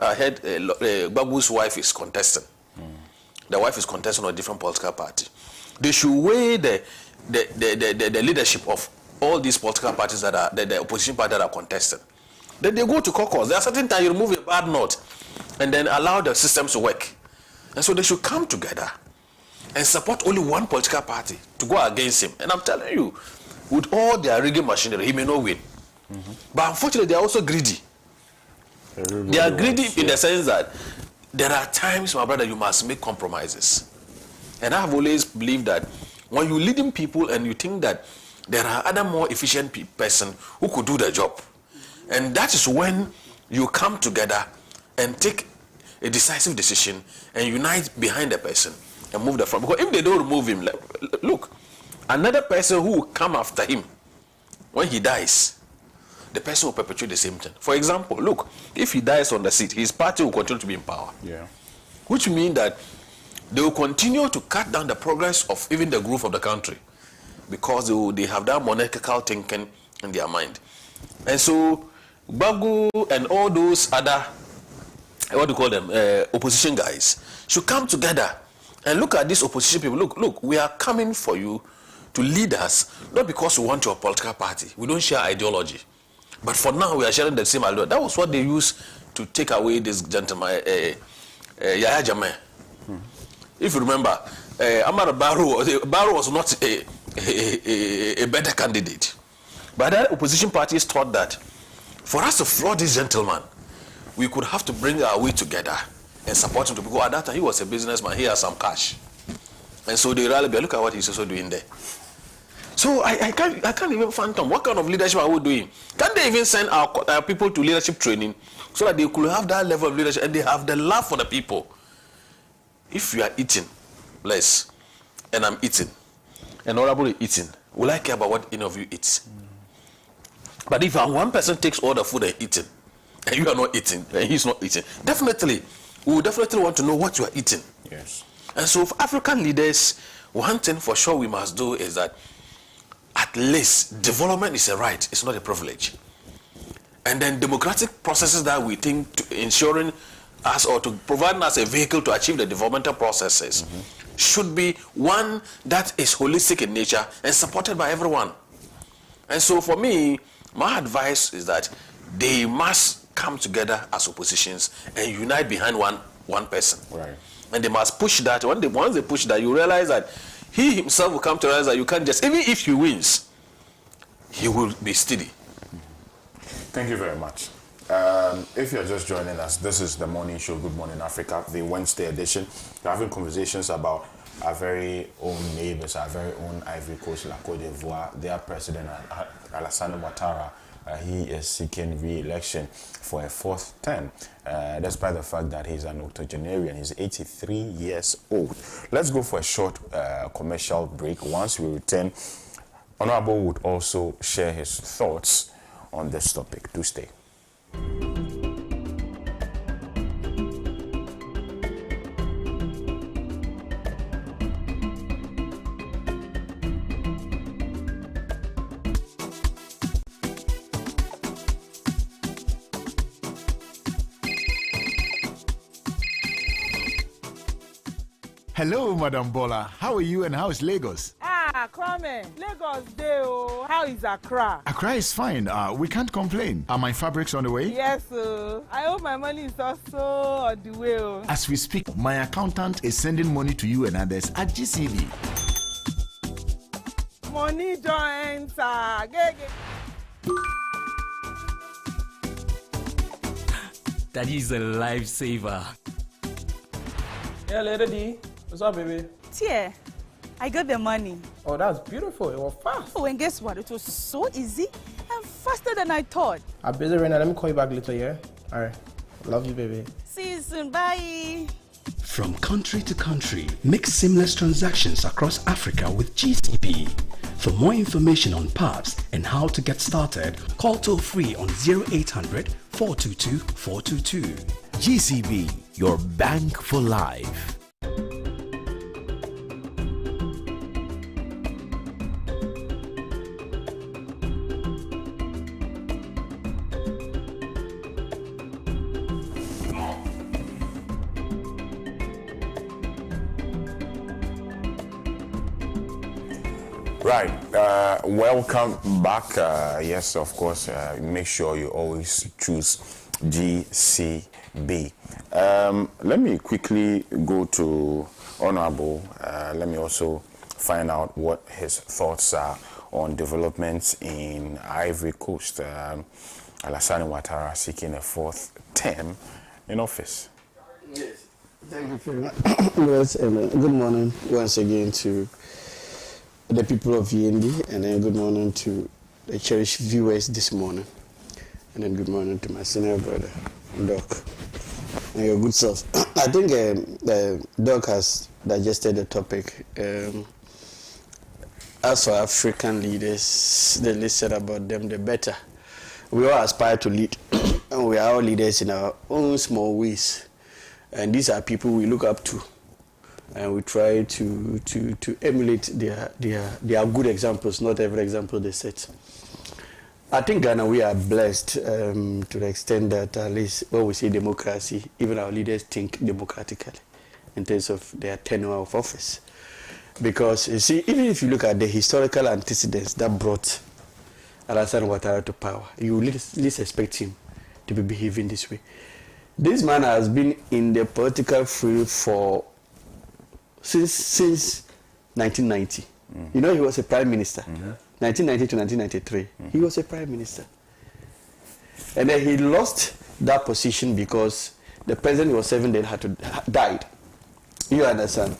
I heard Bawku's wife is contesting. The wife is contesting on a different political party. They should weigh the leadership of all these political parties that are the opposition parties that are contesting. Then they go to caucus. There are certain times you remove a bad note and then allow the systems to work. And so they should come together and support only one political party to go against him. And I'm telling you, with all their rigging machinery, he may not win. But unfortunately, they are also greedy. They are greedy in the sense that there are times, my brother, you must make compromises. And I have always believed that when you leading people and you think that there are other more efficient person who could do the job, and that is when you come together and take a decisive decision and unite behind the person and move the front. Because if they don't remove him, look, another person who will come after him when he dies, the person will perpetuate the same thing. For example, look, if he dies on the seat, his party will continue to be in power. Yeah. Which means that they will continue to cut down the progress of even the growth of the country because they have that monarchical thinking in their mind. And so, Bawku and all those other, what do you call them, opposition guys, should come together and look at these opposition people. Look, we are coming for you to lead us, not because we want your political party. We don't share ideology. But for now, we are sharing the same ideology. That was what they used to take away this gentleman, Yahya Jammeh. If you remember, Amara Barrow was not a better candidate. But the opposition parties thought that for us to floor this gentleman, we could have to bring our way together and support him to go. At that time, he was a businessman. He has some cash. And so they rallied. Look at what he's also doing there. So I can't even fathom what kind of leadership are we doing. Can't they even send our people to leadership training so that they could have that level of leadership and they have the love for the people? If you are eating less and I'm eating and other people eating, will I care about what any of you eats? But if one person takes all the food and eating and you are not eating and he's not eating, definitely we will definitely want to know what you are eating. Yes. And so for African leaders, one thing for sure we must do is that at least development is a right, it's not a privilege. And then democratic processes that we think to ensuring us or to providing us a vehicle to achieve the developmental processes should be one that is holistic in nature and supported by everyone. And so for me, my advice is that they must come together as oppositions and unite behind one person. Right. And they must push that. Once they push that, you realize that he himself will come to realize that you can't just, even if he wins, he will be steady. Thank you very much. If you're just joining us, this is the morning show, Good Morning Africa, the Wednesday edition. We're having conversations about our very own neighbors, our very own Ivory Coast, La Côte d'Ivoire. Their president, Alassane Ouattara, he is seeking re-election for a fourth term, despite the fact that he's an octogenarian. He's 83 years old. Let's go for a short commercial break. Once we return, Honorable would also share his thoughts on this topic. Do stay. Hello, Madam Bola. How are you and how is Lagos? Kwame, Lagos Day. How is Accra? Accra is fine. We can't complain. Are my fabrics on the way? Yes, I hope my money is also on the way. As we speak, my accountant is sending money to you and others at GCB. Money don't enter. That is a lifesaver. Yeah, Lady D. What's up, baby? Tia, I got the money. Oh, that's beautiful. It was fast. Oh, and guess what? It was so easy and faster than I thought. I'm busy right now. Let me call you back later, yeah? All right. Love you, baby. See you soon. Bye. From country to country, make seamless transactions across Africa with GCB. For more information on PAPS and how to get started, call toll-free on 0800 422 422. GCB, your bank for life. Right. Welcome back. Yes, of course. Make sure you always choose GCB. Let me quickly go to Honorable. Let me also find out what his thoughts are on developments in Ivory Coast. Alassane Ouattara seeking a 4th term in office. Yes. Thank you very much. Yes, and good morning once again to the people of Yendi, and then good morning to the cherished viewers this morning, and then good morning to my senior brother, Doc, and your good self. I think Doc has digested the topic. As for African leaders, the least said about them, the better. We all aspire to lead, and we are all leaders in our own small ways. And these are people we look up to, and we try to emulate their good examples, not every example they set. I think Ghana, we are blessed to the extent that at least when we say democracy, even our leaders think democratically in terms of their tenure of office. Because you see, even if you look at the historical antecedents that brought Alassane Ouattara to power, you least expect him to be behaving this way. This man has been in the political field since 1990. You know, he was a prime minister. 1990 to 1993, he was a prime minister. And then he lost that position because the president he was serving then died. You understand?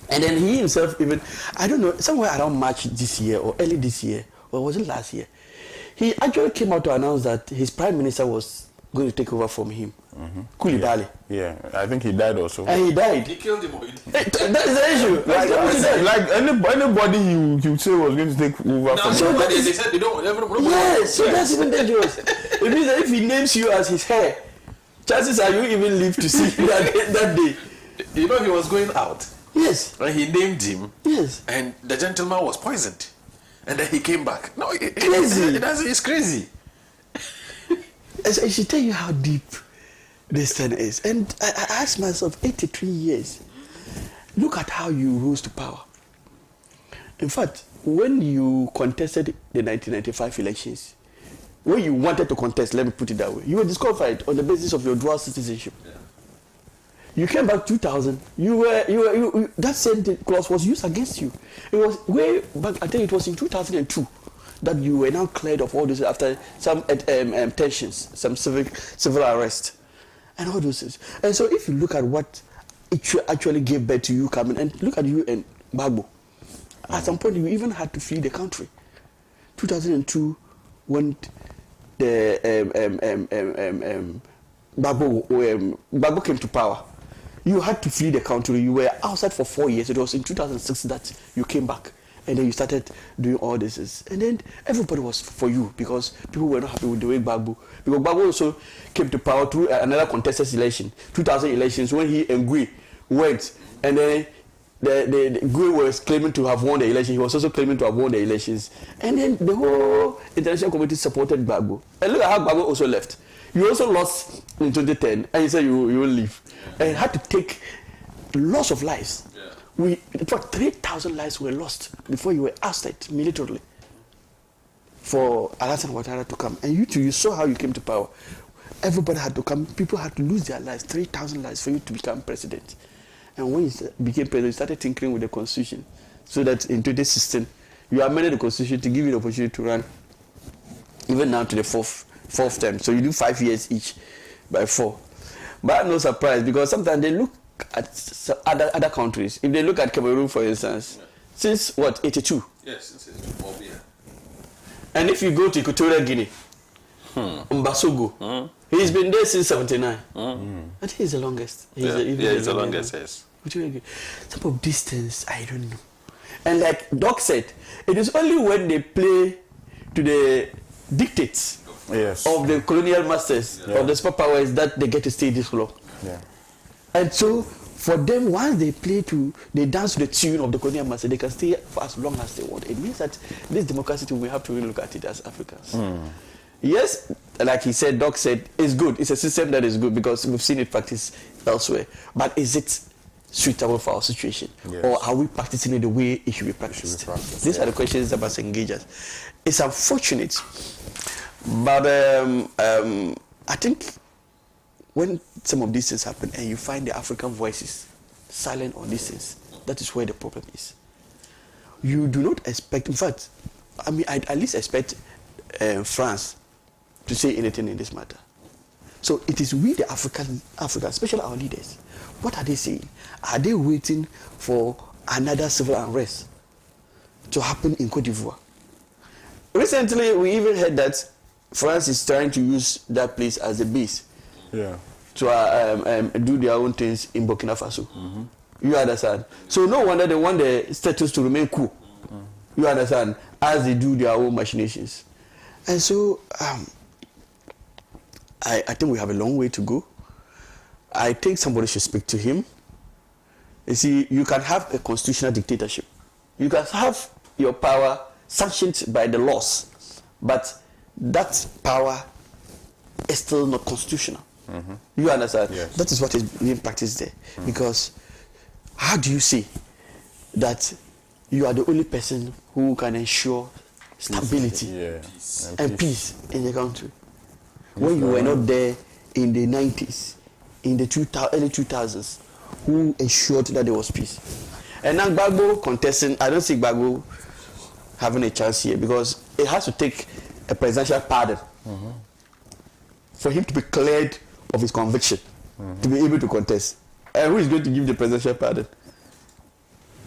And then he himself even, I don't know, somewhere around March this year or early this year, or was it last year, he actually came out to announce that his prime minister was going to take over from him. Koulibaly. Yeah, I think he died also. And he died. He killed him. That is the issue. Like anybody you say was going to take over from him. They said they don't. Yes, so that's even dangerous. It means that if he names you as his heir, chances are you even live to see that day. You know, he was going out. Yes. And he named him. Yes. And the gentleman was poisoned. And then he came back. No, crazy. It's crazy. I should tell you how deep this thing is. And I asked myself, 83 years, look at how you rose to power. In fact, when you contested the 1995 elections, when you wanted to contest, let me put it that way, you were disqualified on the basis of your dual citizenship. Yeah. You came back 2000. That same clause was used against you. It was way back. I think it was in 2002 that you were now cleared of all this after some tensions, some civil arrest, and all those things. And so, if you look at what it actually gave birth to you coming, and look at you and Bawku, at some point you even had to flee the country. 2002, when the Bawku came to power, you had to flee the country. You were outside for 4 years. It was in 2006 that you came back. And then you started doing all this. And then everybody was for you because people were not happy with the way Bawku. Because Bawku also came to power through another contested election, 2000 elections, when he and Gui went. And then the Gui was claiming to have won the election. He was also claiming to have won the elections. And then the whole international community supported Bawku. And look at how Bawku also left. You also lost in 2010, and you said you will leave. And had to take loss of lives. In fact, 3,000 lives were lost before you were ousted militarily for Alassane Ouattara to come. And you too, you saw how you came to power. Everybody had to come. People had to lose their lives, 3,000 lives for you to become president. And when you became president, you started tinkering with the constitution so that in today's system, you amended the constitution to give you the opportunity to run even now to the fourth term. So you do 5 years each by 4. But no surprise, because sometimes they look at other countries. If they look at Cameroon, for instance, since what, 82? Yes, since 84, yeah. And if you go to Equatorial Guinea, Mbasogo, he's been there since 79. I think he's the longest. He's the longest, yes. Some of distance, I don't know. And like Doc said, it is only when they play to the dictates of the colonial masters, of the superpowers, that they get to stay this long. Yeah. And so, for them, once they dance to the tune of the colonial master, they can stay for as long as they want. It means that this democracy, we have to really look at it as Africans. Yes, like he said, Doc said, it's good. It's a system that is good because we've seen it practiced elsewhere. But is it suitable for our situation? Yes. Or are we practicing it the way it should be practiced? These are the questions that must engage us. It's unfortunate, but I think when some of these things happen and you find the African voices silent on these things, that is where the problem is. You do not expect, in fact, I mean, I at least expect France to say anything in this matter. So it is we, the Africa, especially our leaders. What are they saying? Are they waiting for another civil unrest to happen in Cote d'Ivoire? Recently, we even heard that France is trying to use that place as a base to do their own things in Burkina Faso. You understand? So no wonder they want the status to remain cool. You understand? As they do their own machinations. And so I think we have a long way to go. I think somebody should speak to him. You see, you can have a constitutional dictatorship. You can have your power sanctioned by the laws, but that power is still not constitutional. You understand? Yes. That is what is being practiced there. Because how do you say that you are the only person who can ensure stability and peace in the country when you were not there in the 90s, in the early 2000s, who ensured that there was peace? And now Gbagbo contesting, I don't see Gbagbo having a chance here because it has to take a presidential pardon for him to be cleared of his conviction to be able to contest. And who is going to give the presidential pardon?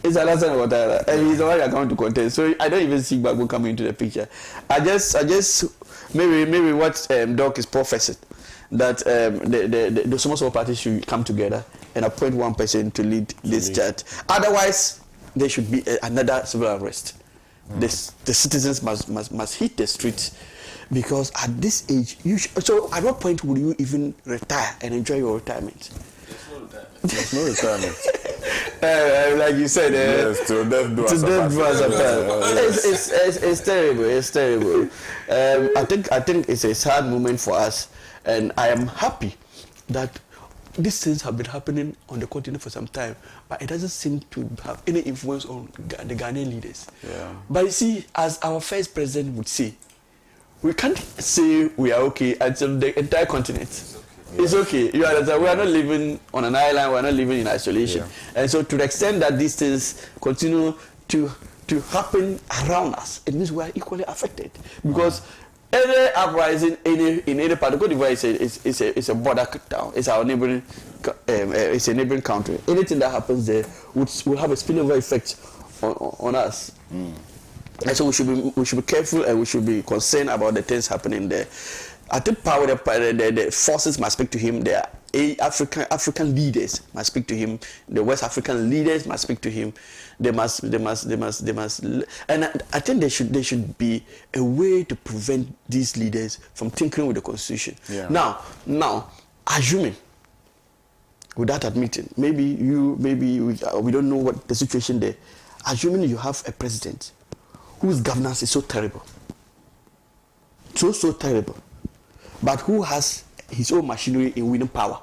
It's Alassane Ouattara, and he's the one that going to contest. So I don't even see Gbagbo coming into the picture. I just maybe what Doc is professing, that the small parties should come together and appoint one person to lead this chat. Otherwise, there should be another civil unrest. The citizens must hit the streets, because at this age, so at what point will you even retire and enjoy your retirement? There's no retirement. Like you said, yes, to death do us apart. It's terrible. It's terrible. I think it's a sad moment for us, and I am happy that these things have been happening on the continent for some time, but it doesn't seem to have any influence on the Ghanaian leaders. But you see, as our first president would say, we can't say we are okay until the entire continent. It's okay. You understand? We are not living on an island. We are not living in isolation. And so, to the extent that these things continue to happen around us, it means we are equally affected. Because any uprising in any part of Cote d'Ivoire is a border town. It's our neighboring. It's a neighboring country. Anything that happens there will have a spillover effect on us. And so we should be careful, and we should be concerned about the things happening there. I think the forces must speak to him. The African leaders must speak to him. The West African leaders must speak to him. They must. And I think there should be a way to prevent these leaders from tinkering with the constitution. Now, assuming, without admitting, maybe we don't know what the situation there. Assuming you have a president whose governance is so terrible, so terrible, but who has his own machinery in winning power.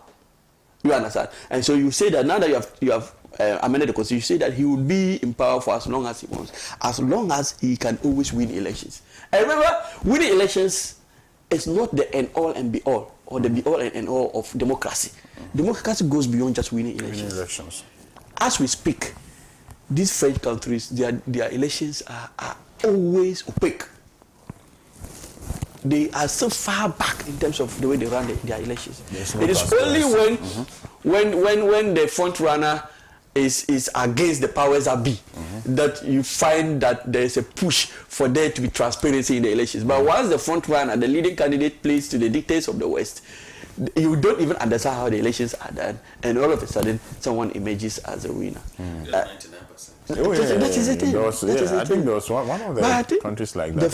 You understand? And so you say that now that you have amended the constitution, you say that he will be in power for as long as he wants, as long as he can always win elections. And remember, winning elections is not the end all and be all, or the be all and end all of democracy. Democracy goes beyond just winning elections. As we speak, these French countries, their elections are always opaque. They are so far back in terms of the way they run their elections. It is only when the front runner is against the powers that be that you find that there is a push for there to be transparency in the elections. But once the front runner, the leading candidate, plays to the dictates of the West, you don't even understand how the elections are done, and all of a sudden someone emerges as a winner. 99%. That is the thing. I think there was one of the countries like that.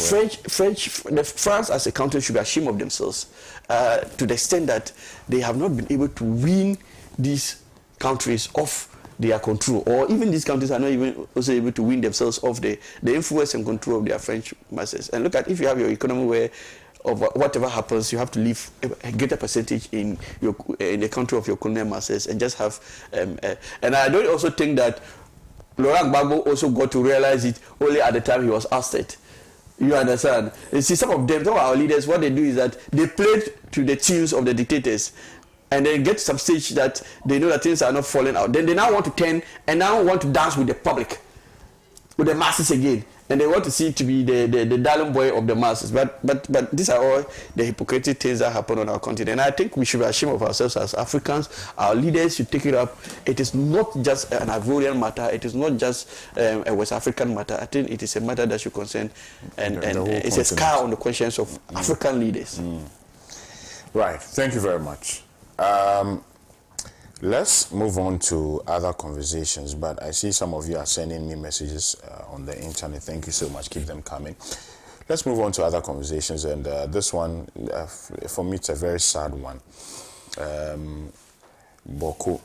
France as a country should be ashamed of themselves to the extent that they have not been able to win these countries off their control, or even these countries are not even also able to win themselves off the influence and control of their French masses. And look at, if you have your economy where of whatever happens, you have to leave a greater percentage in the country of your colonial masters and just have. And I don't also think that Laurent Gbagbo also got to realize it only at the time he was ousted. You understand? You see, some of them, some of our leaders, what they do is that they played to the tunes of the dictators, and they get to some stage that they know that things are not falling out. Then they now want to turn and now want to dance with the public, with the masses again, and they want to see it to be the darling boy of the masses. But these are all the hypocritical things that happen on our continent. And I think we should be ashamed of ourselves as Africans. Our leaders should take it up. It is not just an Ivorian matter. It is not just a West African matter. I think it is a matter that should concern and it's a scar on the conscience of African leaders. Right. Thank you very much. Let's move on to other conversations, but I see some of you are sending me messages on the internet. Thank you so much. Keep them coming. Let's move on to other conversations, and this one, for me, it's a very sad one. Bawku,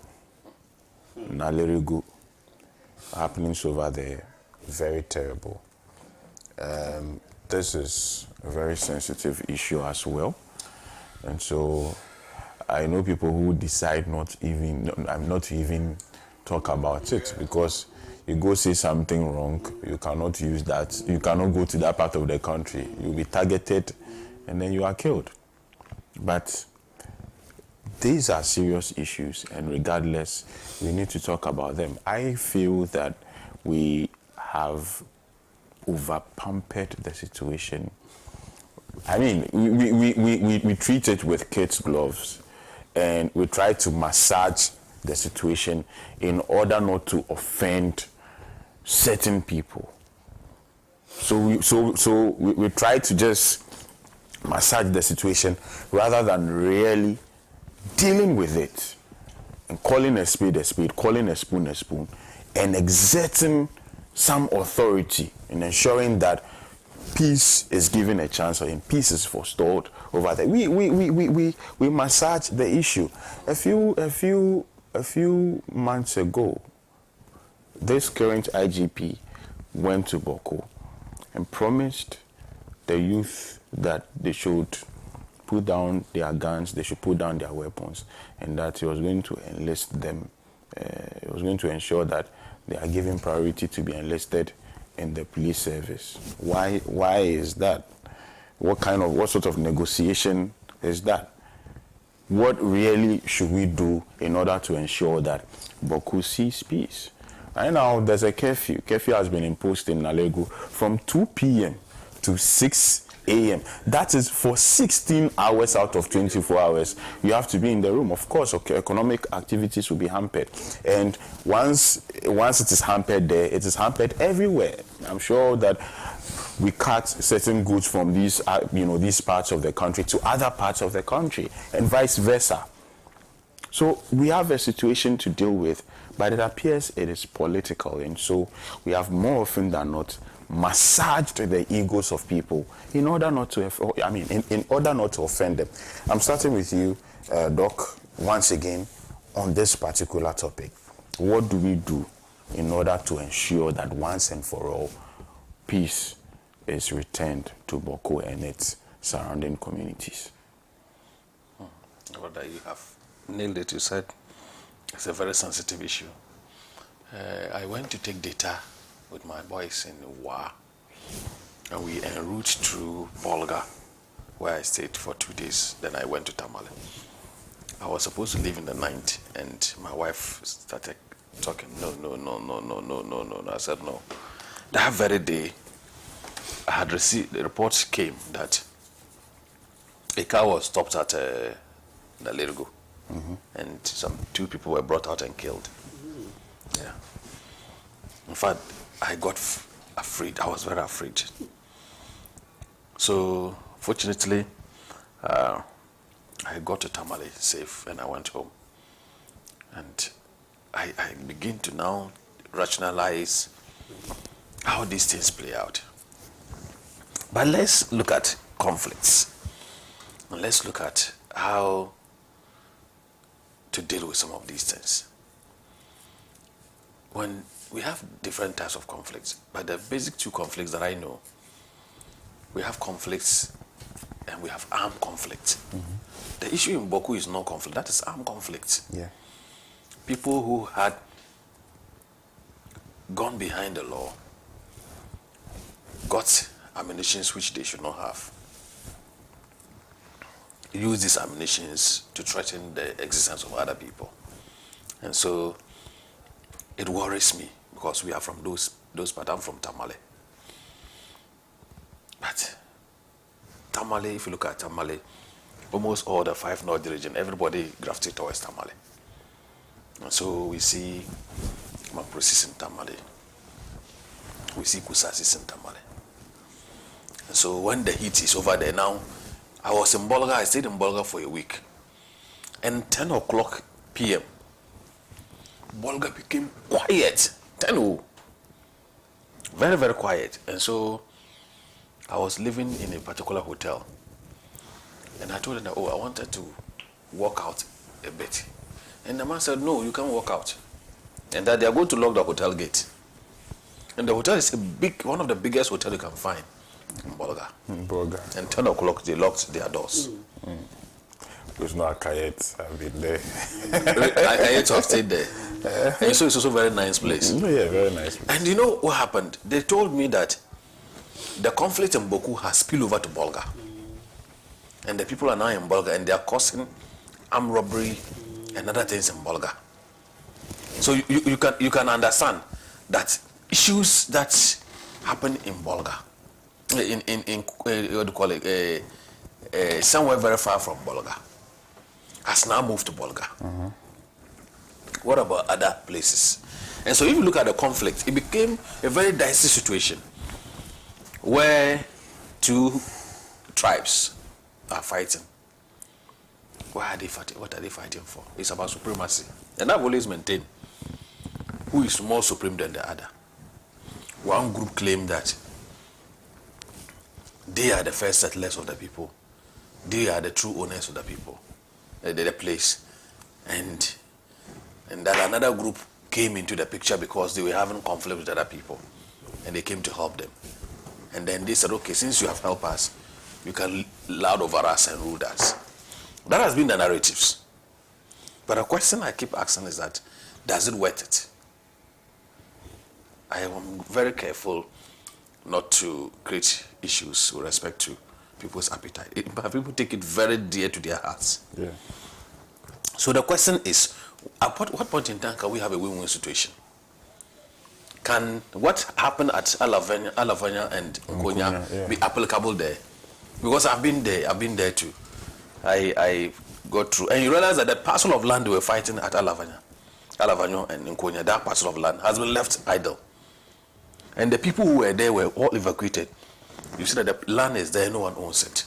Nalerigu, happenings over there, very terrible. This is a very sensitive issue as well, and so I know people who decide not to even talk about it, because you go say something wrong, you cannot use that, you cannot go to that part of the country, you'll be targeted and then you are killed. But these are serious issues, and regardless, we need to talk about them. I feel that we have over-pampered the situation. I mean, we treat it with kids' gloves, and we try to massage the situation in order not to offend certain people. So we try to just massage the situation rather than really dealing with it and calling a spade, calling a spoon, and exerting some authority in ensuring that peace is given a chance, or in peace is forestalled over there. We massage the issue. A few months ago, this current IGP went to Bawku and promised the youth that they should put down their guns, they should put down their weapons, and that he was going to enlist them. He was going to ensure that they are given priority to be enlisted in the police service. Why is that? What sort of negotiation is that? What really should we do in order to ensure that Bawku sees peace? Right now, there's a curfew. Curfew has been imposed in Nalegu from 2 p.m. to 6 a.m. That is for 16 hours out of 24 hours. You have to be in the room. Of course, okay, economic activities will be hampered. And once it is hampered there, it is hampered everywhere. I'm sure that we cut certain goods from these parts of the country to other parts of the country, and vice versa. So we have a situation to deal with, but it appears it is political, and so we have more often than not massaged the egos of people in order not to in order not to offend them. I'm starting with you, Doc, once again on this particular topic. What do we do in order to ensure that once and for all peace is returned to Bawku and its surrounding communities? You have nailed it. You said it's a very sensitive issue. I went to take data with my boys in Wa, and we en route through Bolga, where I stayed for 2 days. Then I went to Tamale. I was supposed to leave in the night, and my wife started talking. No. I said no. That very day, I had received, the reports came that a car was stopped at Nalerigu, and 2 people were brought out and killed. Yeah. In fact, I got afraid. I was very afraid. So, fortunately, I got to Tamale safe, and I went home. And I begin to now rationalize how these things play out. But let's look at conflicts. And let's look at how to deal with some of these things. When we have different types of conflicts, but the basic 2 conflicts that I know, we have conflicts and we have armed conflict. The issue in Bawku is not conflict, that is armed conflict. Yeah. People who had gone behind the law got ammunitions which they should not have. Use these ammunitions to threaten the existence of other people. And so it worries me because we are from those parts. I'm from Tamale. But Tamale, if you look at Tamale, almost all the 5 North region, everybody gravitates towards Tamale. And so we see Maprosis in Tamale. We see Kusasis in Tamale. And so when the heat is over there now, I was in Bolga, I stayed in Bolga for a week. And 10 o'clock p.m., Bolga became quiet. 10. Very, very quiet. And so I was living in a particular hotel. And I told them, I wanted to walk out a bit. And the man said, no, you can't walk out. And that they are going to lock the hotel gate. And the hotel is one of the biggest hotels you can find in Bolga. And 10 o'clock, they locked their doors. There's no Akayet, I've been there. Akayet, I've stayed there. And so it's also a very nice place. Yeah, very nice place. And you know what happened? They told me that the conflict in Bawku has spilled over to Bolga. And the people are now in Bolga and they are causing armed robbery and other things in Bolga. So you can understand that issues that happen in Bolga, in what do you call it, somewhere very far from Bolga, has now moved to Bolga. What about other places? And so if you look at the conflict, it became a very dicey situation where 2 tribes are fighting. Why are they fighting? What are they fighting for? It's about supremacy. And I've always maintained who is more supreme than the other. One group claimed that they are the first settlers of the people. They are the true owners of the people, the place. And that another group came into the picture because they were having conflict with other people. And they came to help them. And then they said, okay, since you have helped us, you can lord over us and rule us. That has been the narratives. But the question I keep asking is that, does it worth it? I am very careful not to create issues with respect to people's appetite. People take it very dear to their hearts. Yeah. So the question is, at what point in time can we have a win-win situation? Can what happened at Alavanya and Nkonya be applicable there? Because I've been there too. I got through. And you realize that the parcel of land they were fighting at Alavanya and Nkonya, that parcel of land has been left idle. And the people who were there were all evacuated. You see that the land is there, no one owns it.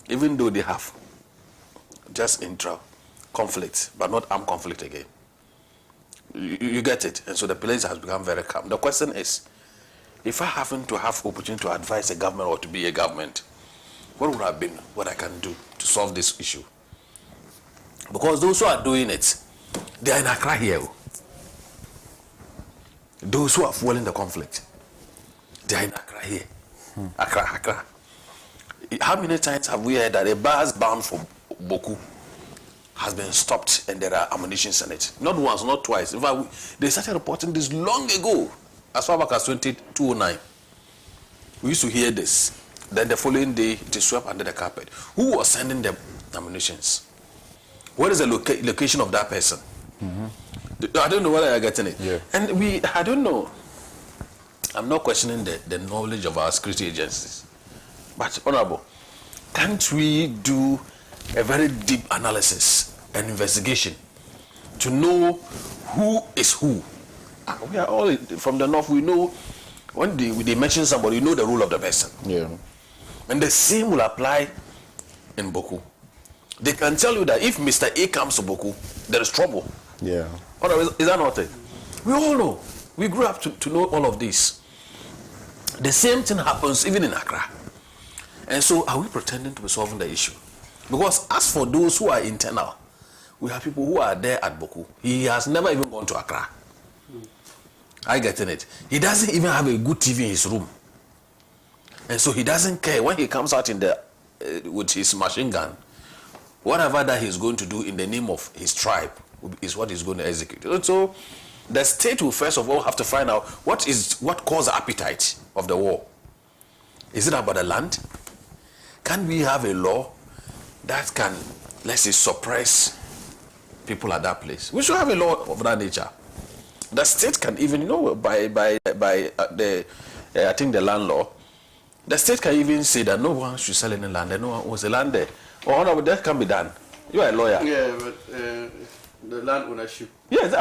Even though they have just intra-conflict, but not armed conflict again. You get it? And so the place has become very calm. The question is, if I happen to have opportunity to advise a government or to be a government, what would have been what I can do to solve this issue? Because those who are doing it, they are in Accra here. Those who are fueling the conflict, they are in Accra here. Accra. How many times have we heard that a bus bound for Bawku has been stopped and there are ammunitions in it? Not once, not twice. In fact, they started reporting this long ago, as far back as 2009. We used to hear this. Then the following day, it is swept under the carpet. Who was sending the ammunitions? What is the location of that person? I don't know whether you're getting it. Yeah. And I don't know. I'm not questioning the knowledge of our security agencies. But, Honorable, can't we do a very deep analysis and investigation to know who is who? We are all from the north. We know when they mention somebody, you know the role of the person. Yeah. And the same will apply in Bawku. They can tell you that if Mr. A comes to Bawku, there is trouble. Yeah. Is that not it? We all know. We grew up to know all of this. The same thing happens even in Accra. And so are we pretending to be solving the issue? Because as for those who are internal, we have people who are there at Bawku. He has never even gone to Accra. I get in it. He doesn't even have a good TV in his room. And so he doesn't care when he comes out in the with his machine gun, whatever that he's going to do in the name of his tribe is what he's going to execute. So the state will first of all have to find out what caused the appetite of the war. Is it about the land? Can we have a law that can, let's say, suppress people at that place? We should have a law of that nature. The state can even, by the I think the land law, the state can even say that no one should sell any land, and no one owns the land there. Or no, that can be done. You are a lawyer. Yeah, but the land ownership. Yes,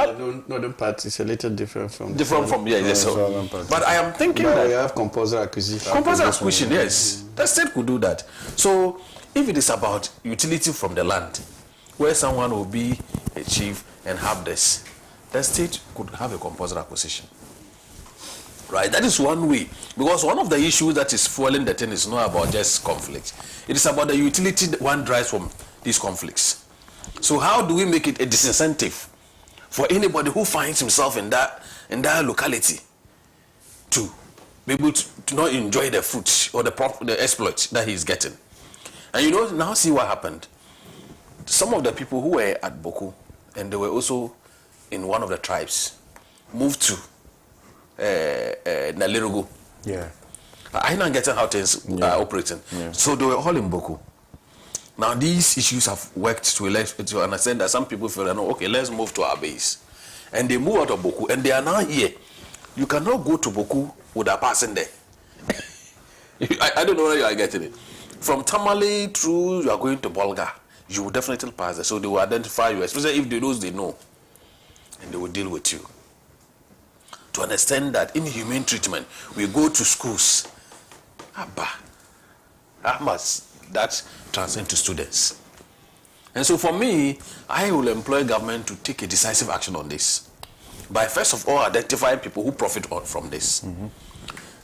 northern part is a little different from. Yes. But I am thinking that we have compulsory acquisition. Compulsory acquisition, yes. The state could do that. So if it is about utility from the land, where someone will be a chief and have this, the state could have a compulsory acquisition. Right, that is one way. Because one of the issues that is fueling the thing is not about just conflict. It is about the utility that one drives from these conflicts. So how do we make it a disincentive for anybody who finds himself in that locality to be able to not enjoy the fruits or the exploit that he's getting? And now see what happened. Some of the people who were at Bawku, and they were also in one of the tribes, moved to Nalirugu. Yeah. I'm not getting how things are operating. Yeah. So they were all in Bawku. Now these issues have worked to understand that some people feel that, no, okay, let's move to our base. And they move out of Bawku and they are now here. You cannot go to Bawku without passing there. I don't know where you are getting it. From Tamale through, you are going to Bolga. You will definitely pass there. So they will identify you, especially if they know. And they will deal with you. To understand that inhumane treatment, we go to schools. That transcends to students. And so for me, I will employ government to take a decisive action on this. By first of all identifying people who profit from this. Mm-hmm.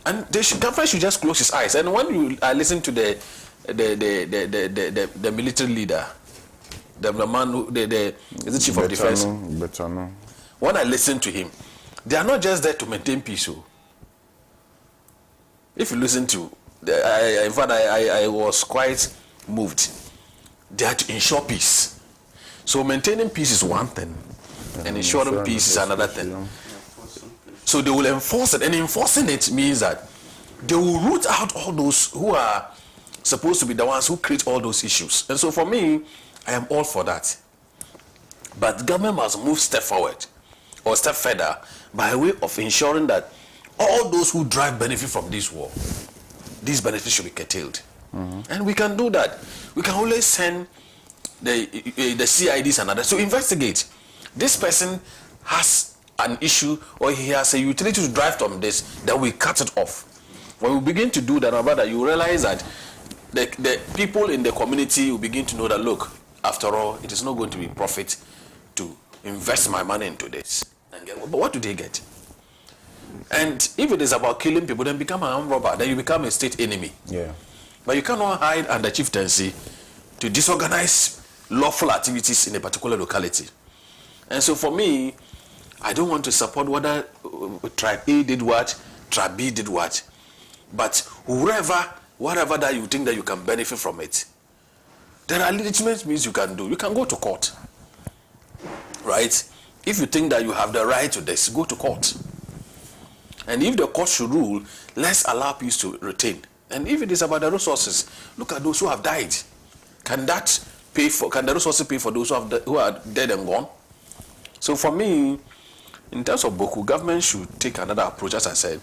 And government should just close his eyes. And when you listen to the military leader, the man who is the chief of defense. When I listen to him, they are not just there to maintain peace. If you listen to, in fact, I was quite moved. They are to ensure peace. So maintaining peace is one thing, and ensuring peace is another thing. So they will enforce it, and enforcing it means that they will root out all those who are supposed to be the ones who create all those issues. And so for me, I am all for that. But the government must move step forward or step further by way of ensuring that all those who drive benefit from this war, these benefits should be curtailed. Mm-hmm. And we can do that. We can always send the CIDs and others to investigate. This person has an issue or he has a utility to drive from this, then we cut it off. When we begin to do that, brother, you realize that the people in the community will begin to know that, look, after all, it is not going to be profit to invest my money into this. But what do they get? And if it is about killing people, then become an armed robber, then you become a state enemy. Yeah. But you cannot hide under chieftaincy to disorganize lawful activities in a particular locality. And so for me, I don't want to support whether tribe A did what, tribe B did what. But whatever that you think that you can benefit from it, there are legitimate means you can do. You can go to court. Right? If you think that you have the right to this, go to court. And if the court should rule, let's allow peace to retain. And if it is about the resources, look at those who have died. Can the resources pay for those who are dead and gone? So for me, in terms of Bawku, government should take another approach. As I said,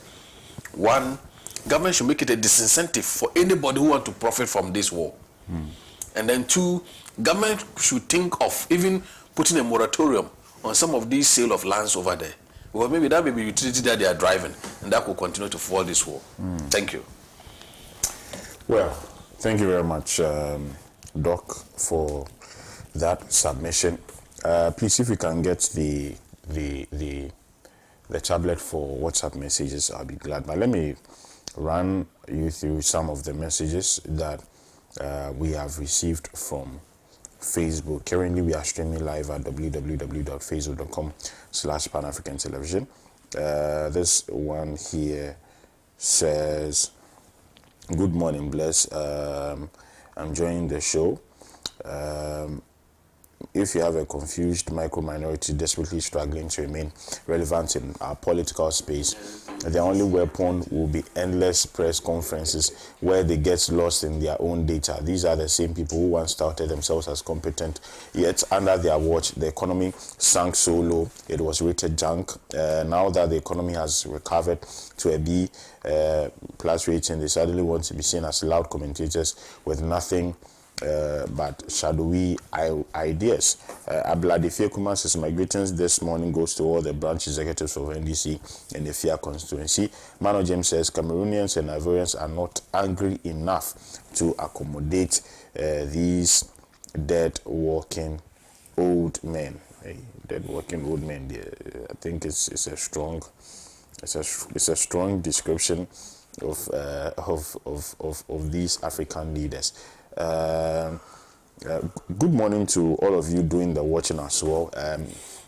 one, government should make it a disincentive for anybody who wants to profit from this war. And then two, government should think of even putting a moratorium on some of these sale of lands over there. Well, maybe that may be utility that they are driving, and that could continue to fuel this war. Thank you. Well, thank you very much, Doc, for that submission. Please, if you can get the tablet for WhatsApp messages, I'll be glad. But let me run you through some of the messages that we have received from Facebook. Currently, we are streaming live at www.facebook.com/Pan-African Television. This one here says, "Good morning, Bless. I'm joining the show. If you have a confused micro-minority desperately struggling to remain relevant in our political space, the only weapon will be endless press conferences where they get lost in their own data. These are the same people who once touted themselves as competent, yet under their watch, the economy sank so low, it was rated junk. Now that the economy has recovered to a B plus rating, they suddenly want to be seen as loud commentators with nothing but shadowy ideas. Ablade Fiekuma says, my greetings this morning goes to all the branch executives of NDC and the FIA constituency. Mano James says, Cameroonians and Ivorians are not angry enough to accommodate these dead walking old men. Hey, dead walking old men. I think it's a strong description of these African leaders. Good morning to all of you doing the watching as well.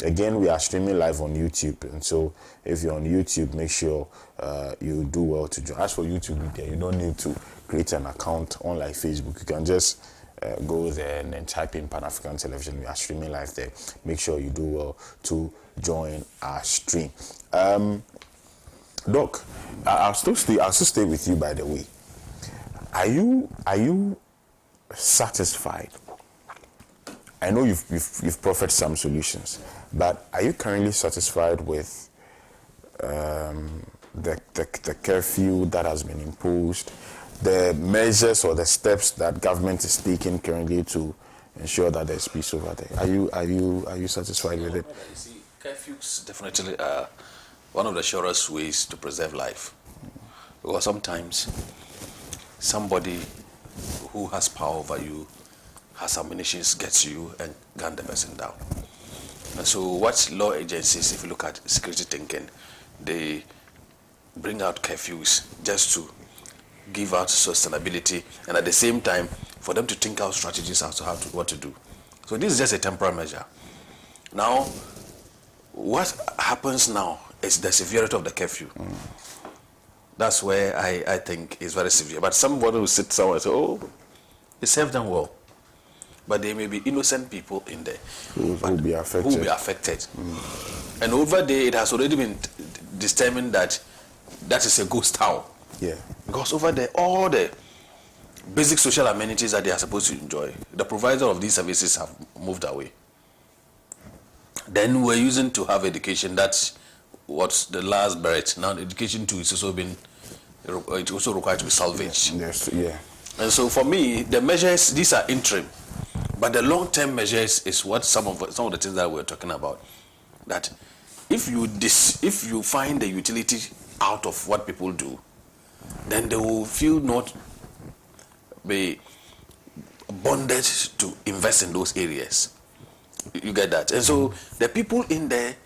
Again, we are streaming live on YouTube, and so if you're on YouTube, make sure you do well to join. As for YouTube media, you don't need to create an account unlike Facebook. You can just go there and then type in Pan African Television. We are streaming live there. Make sure you do well to join our stream. Doc, I'll still stay with you, by the way. Are you satisfied? I know you've proffered some solutions, but are you currently satisfied with the curfew that has been imposed, the measures or the steps that government is taking currently to ensure that there's peace over there? Are you satisfied with it? You see, curfews definitely are one of the surest ways to preserve life, because sometimes somebody who has power over you, has ammunition, gets you and gun the person down. And so what law agencies, if you look at security thinking, they bring out curfews just to give out sustainability, and at the same time for them to think out strategies as to what to do. So this is just a temporary measure. Now, what happens now is the severity of the curfew. That's where I think is very severe. But somebody will sit somewhere and say, oh, it served them well. But there may be innocent people in there who will be affected. And over there, it has already been determined that that is a ghost town. Yeah. Because over there, all the basic social amenities that they are supposed to enjoy, the provider of these services have moved away. Then we're using to have education. That's what's the last beret. Now education too is also been, it's also required to be salvaged. Yes, yeah. And so for me, the measures, these are interim, but the long-term measures is what some of the things that we're talking about. That if you find the utility out of what people do, then they will feel not be bonded to invest in those areas. You get that? And so the people in there,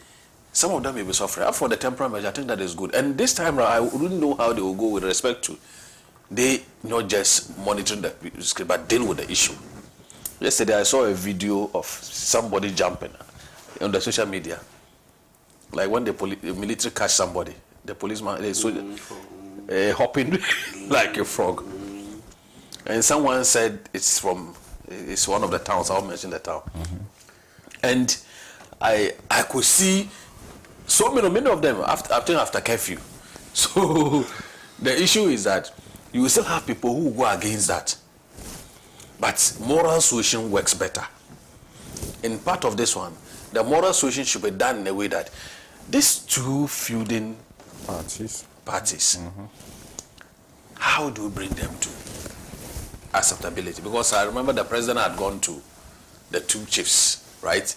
some of them may be suffering. For the temporary measure, I think that is good. And this time around, I wouldn't know how they will go with respect to they not just monitoring the script, but deal with the issue. Yesterday, I saw a video of somebody jumping on the social media. Like when the military catch somebody, the policeman, hopping like a frog. And someone said it's one of the towns, I'll mention the town. And I could see so many of them after curfew. So the issue is that you will still have people who go against that. But moral suasion works better. In part of this one, the moral suasion should be done in a way that these two feuding parties, how do we bring them to acceptability? Because I remember the president had gone to the two chiefs, right?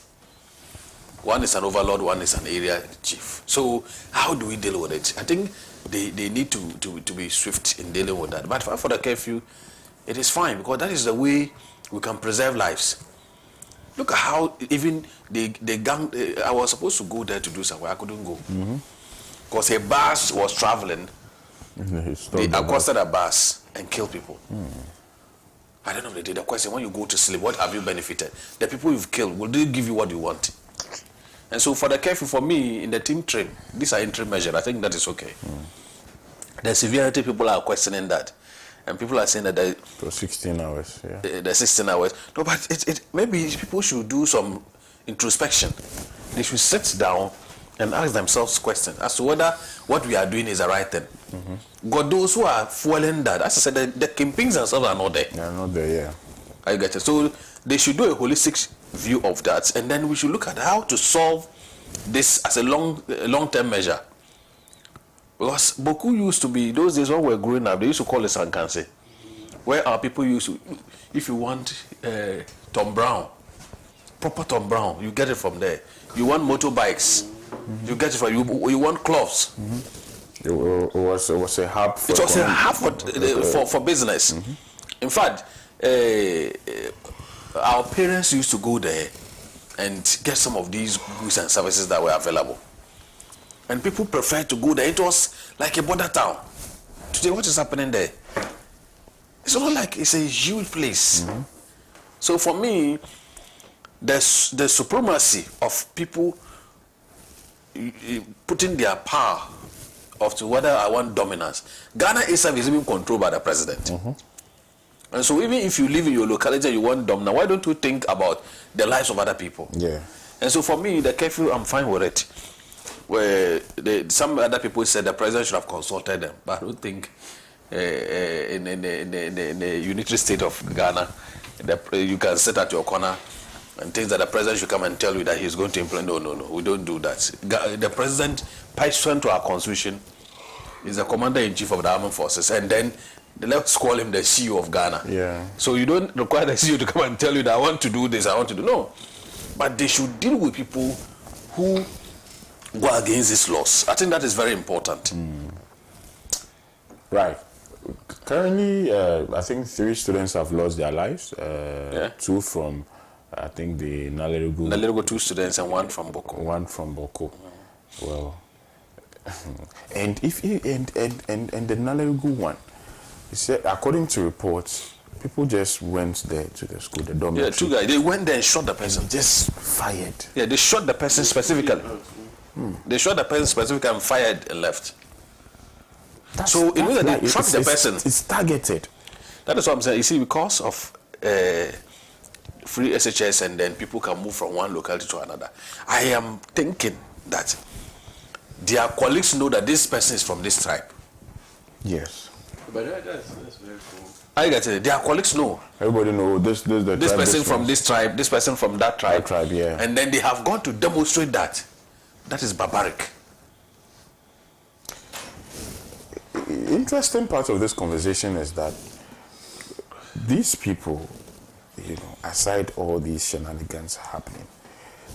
One is an overlord, one is an area chief. So how do we deal with it? I think they need to be swift in dealing with that. But for the curfew, it is fine, because that is the way we can preserve lives. Look at how even the gang, I was supposed to go there to do something, I couldn't go. Because a bus was traveling, they accosted a bus and killed people. At the end of the day, the question, when you go to sleep, what have you benefited? The people you've killed, will they give you what you want? And so for the curfew, for me, in the team train, these are interim measures. I think that is okay. The severity, people are questioning that. and people are saying that they, for 16 hours, yeah. The 16 hours. No, but maybe people should do some introspection. They should sit down and ask themselves questions as to whether what we are doing is the right thing. God, those who are fueling that, as I said, the kingpins themselves are not there. They are not there, yeah. I get it. So they should do a holistic view of that, and then we should look at how to solve this as a long-term measure. Because Bawku used to be, those days when we were growing up, they used to call it Sankanse, where our people used to, if you want Tom Brown, proper Tom Brown, you get it from there. You want motorbikes, you get it from, you want cloths. It was a hub for... It was a hub for business. In fact, our parents used to go there and get some of these goods and services that were available. And people preferred to go there. It was like a border town. Today, what is happening there? It's not like it's a huge place. So for me, there's the supremacy of people putting their power of to whether I want dominance. Ghana itself is even controlled by the president. And so even if you live in your locality and you want dominance, why don't you think about the lives of other people? Yeah. And so for me, the curfew, I'm fine with it. Where some other people said the president should have consulted them, but I don't think in the unitary state of Ghana, you can sit at your corner and think that the president should come and tell you that he's going to implement. No, we don't do that. The president, pursuant to our constitution, is the commander-in-chief of the armed forces, and then let's call him the CEO of Ghana. Yeah. So you don't require the CEO to come and tell you that I want to do this, I want to do no. But they should deal with people who go against these laws. I think that is very important. Right. Currently, I think 3 students have lost their lives. 2 from, I think, the Nalerugu. 2 students and 1 from Bawku. 1 from Bawku. Well, and if and the Nalerugu one, he said, according to reports, people just went there to the school, the dormitory. Yeah, 2 guys. They went there and shot the person. Just fired. Yeah, they shot the person specifically. They shot the person specifically and fired and left. So in order they track the person. It's targeted. That is what I'm saying. You see, because of free SHS, and then people can move from one locality to another. I am thinking that their colleagues know that this person is from this tribe. Yes. But that's very cool. I get it. Their colleagues know. Everybody knows this person from this tribe, this person from that tribe. That tribe, yeah. And then they have gone to demonstrate that. That is barbaric. Interesting part of this conversation is that these people, aside all these shenanigans happening,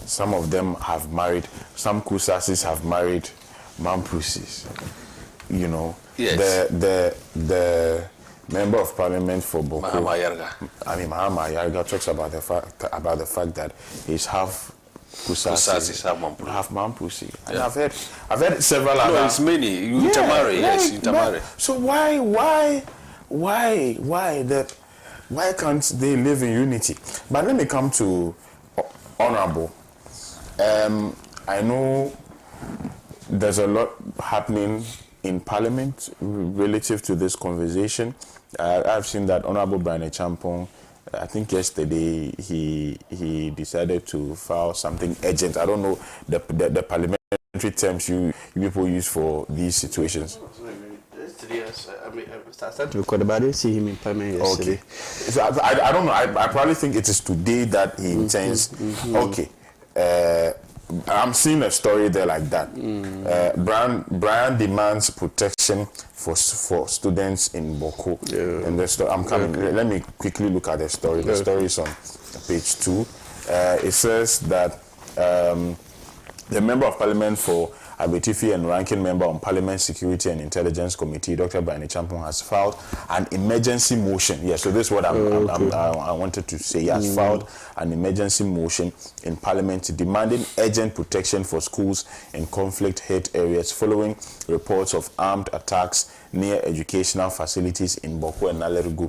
some of them have married, some Kusasis have married Mampusis. Yes. The member of parliament for Bawku, Mahama Yarga talks about the fact that he's half Kusasis, half Mampusi. And I've heard several other. No, it's many. You intermarry, yes, you intermarry. So why can't they live in unity? But let me come to Honorable. I know there's a lot happening in Parliament relative to this conversation. I've seen that Honorable Brian Champong, I think yesterday he decided to file something urgent. I don't know the parliamentary terms you people use for these situations. Yesterday, I started to record, but I didn't see him in Parliament yesterday. Okay. So I don't know. I probably think it is today that he intends. Okay. I'm seeing a story there like that. Brian demands protection for students in Bawku. Yeah. And I'm coming. Okay. Let me quickly look at the story. The story is on page 2. It says that the Member of Parliament for Abetifi and ranking member on Parliament Security and Intelligence Committee, Dr. Brian Champong, has filed an emergency motion. Yes, so this is what I wanted to say. He has filed an emergency motion in Parliament demanding urgent protection for schools in conflict-hit areas following reports of armed attacks near educational facilities in Bawku and Nalerugu.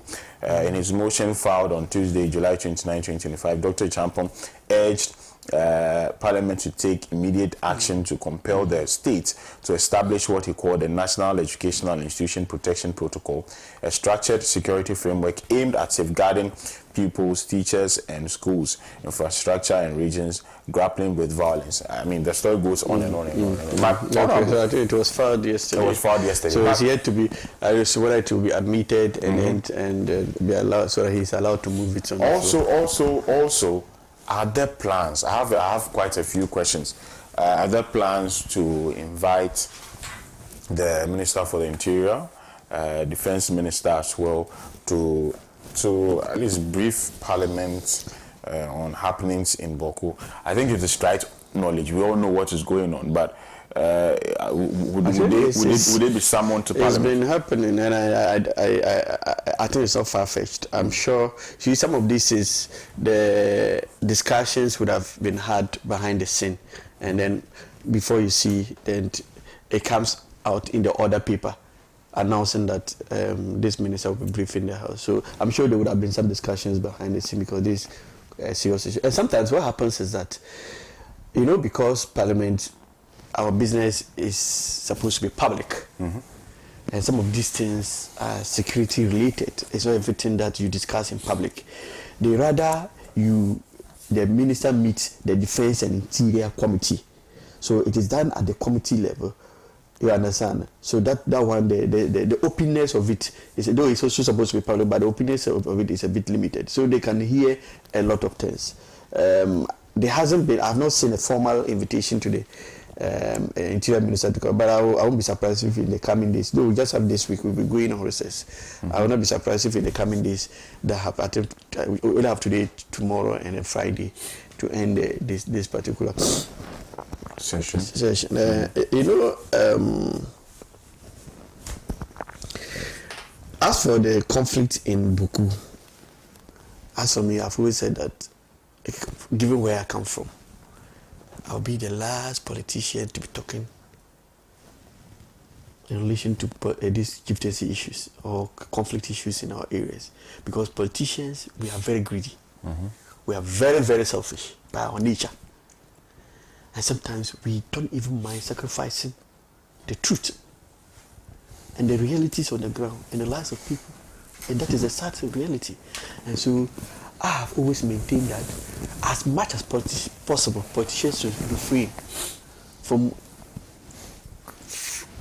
In his motion filed on Tuesday, July 29, 2025, Dr. Champong urged Parliament to take immediate action to compel the state to establish what he called the National Educational Institution Protection Protocol, a structured security framework aimed at safeguarding pupils, teachers, and schools, infrastructure, and regions grappling with violence. I mean, the story goes on and on and on. I think it was filed yesterday. It was filed yesterday. So it's yet to be, whether it will be admitted and be allowed, so that he's allowed to move it on. Also, are there plans? I have quite a few questions. Are there plans to invite the Minister for the Interior, Defense Minister as well, to at least brief Parliament on happenings in Bawku? I think it is right knowledge. We all know what is going on, but would they be summoned to Parliament? It's been happening, and I think it's not far-fetched. I'm sure. See, some of this is the discussions would have been had behind the scene, and then before you see, then it comes out in the order paper announcing that this minister will be briefing the House. So I'm sure there would have been some discussions behind the scene because this is a serious issue. And sometimes what happens is that, because Parliament, our business is supposed to be public. And some of these things are security related. It's not everything that you discuss in public. They rather the minister meets the Defense and Interior Committee. So it is done at the committee level. You understand? So that one, the openness of it is, though it's also supposed to be public, but the openness of it is a bit limited. So they can hear a lot of things. There hasn't been, I've not seen a formal invitation to the Interior Minister to come, but I won't be surprised if in the coming days, though we just have this week, we'll be going on recess. I will not be surprised if in the coming days that have we'll have today, tomorrow, and then Friday to end this particular session. As for the conflict in Bawku, as for me, I've always said that, given where I come from, I'll be the last politician to be talking in relation to these chieftaincy issues or conflict issues in our areas. Because politicians, we are very greedy. We are very, very selfish by our nature. And sometimes we don't even mind sacrificing the truth and the realities on the ground and the lives of people. And that is a sad reality. And so I have always maintained that as much as possible, politicians should be free from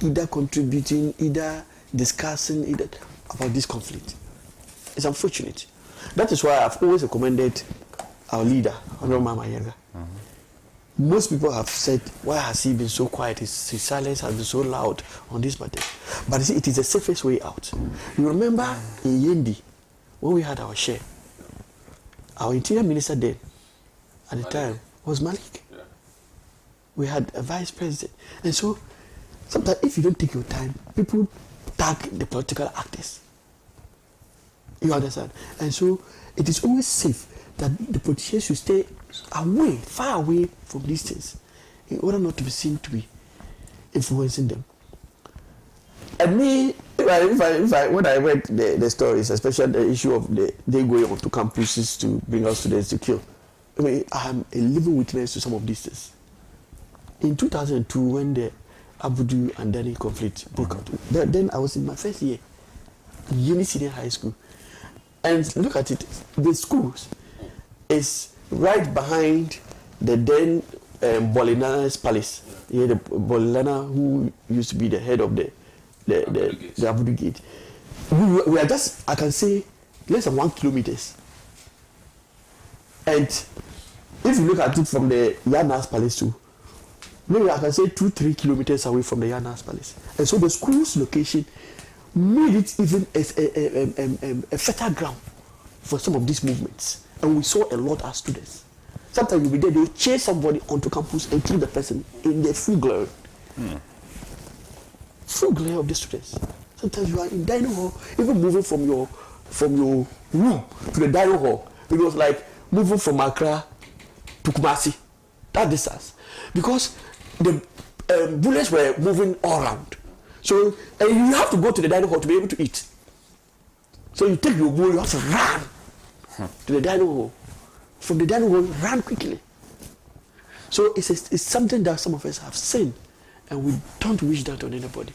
either contributing, either discussing about this conflict. It's unfortunate. That is why I've always recommended our leader, Honorable Mama Yaga. Most people have said, why has he been so quiet? His silence has been so loud on this matter. But you see, it is the safest way out. You remember in Yendi, when we had our share, our Interior Minister then, at the time, was Malik. Yeah. We had a Vice President. And so, sometimes if you don't take your time, people tag the political actors. You understand? And so, it is always safe that the politicians should stay away, far away from these things, in order not to be seen to be influencing them. And me, when I read the stories, especially the issue of they going up to campuses to bring our students to kill, I mean, I am a living witness to some of these things. In 2002, when the Abudu and Dani conflict broke out, then I was in my first year, Uni Senior High School. And look at it, the schools is right behind the then Bolinana's palace. Yeah, the Bolinana, who used to be the head of the Abudu Gate. We are just, I can say, less than 1 kilometer. And if you look at it from the Yanas Palace too, maybe I can say 2-3 kilometers away from the Yanas Palace. And so the school's location made it even a fertile ground for some of these movements. And we saw a lot as students. Sometimes you'll be there, they'll chase somebody onto campus and kill the person in their full glory. Full glare of the students. Sometimes you are in dining hall, even moving from your room to the dining hall. It was like moving from Accra to Kumasi. That distance. Because the bullets were moving all around. So you have to go to the dining hall to be able to eat. So you take your bowl, you have to run to the dining hall. From the dining hall, run quickly. So it's something that some of us have seen, and we don't wish that on anybody.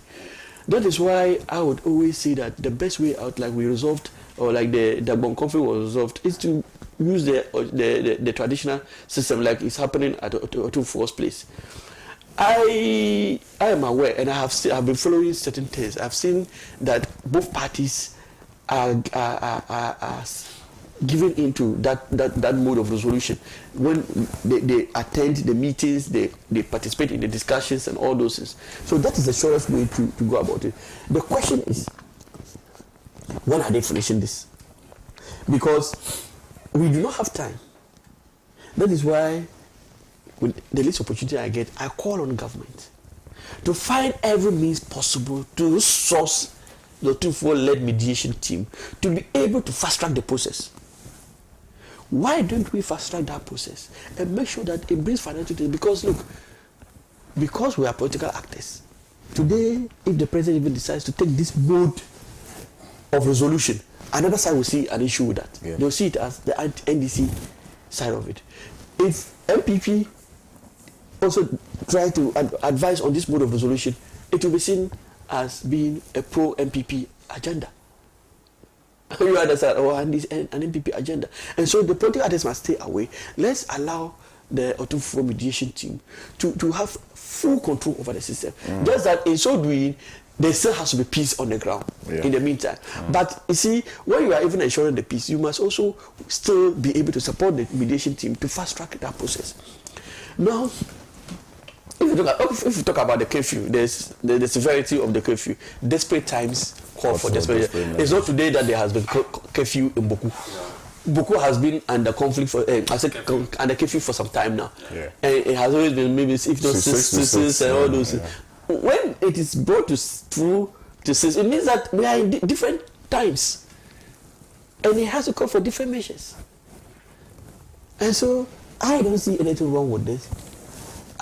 That is why I would always say that the best way out, like we resolved, or like the Bon conflict was resolved, is to use the traditional system, like it's happening at Otumfuo's place. I am aware, and I've been following certain things. I've seen that both parties are giving into that mode of resolution. When they attend the meetings, they participate in the discussions and all those things. So that is the surest way to go about it. The question is, when are they finishing this? Because we do not have time. That is why, with the least opportunity I get, I call on government to find every means possible to source the Otumfuo-led mediation team to be able to fast-track the process. Why don't we fast-track that process and make sure that it brings financial to it? Because look, because we are political actors, today, if the president even decides to take this mode of resolution, another side will see an issue with that. Yeah. They'll see it as the NDC side of it. If MPP also try to advise on this mode of resolution, it will be seen as being a pro-MPP agenda. You understand? Or an MPP agenda. And so the political actors must stay away. Let's allow the Otumfuo mediation team to have full control over the system. Just that in so doing, there still has to be peace on the ground in the meantime. But you see, when you are even ensuring the peace, you must also still be able to support the mediation team to fast-track that process. Now, if you talk about the curfew, there's the severity of the curfew. Desperate times call for desperate. It's not today that there has been curfew in Bawku. Bawku has been under conflict for, under curfew for some time now. Yeah. And it has always been maybe, if not six and all those. When it is brought through to 6, it means that we are in different times. And it has to call for different measures. And so, I don't see anything wrong with this.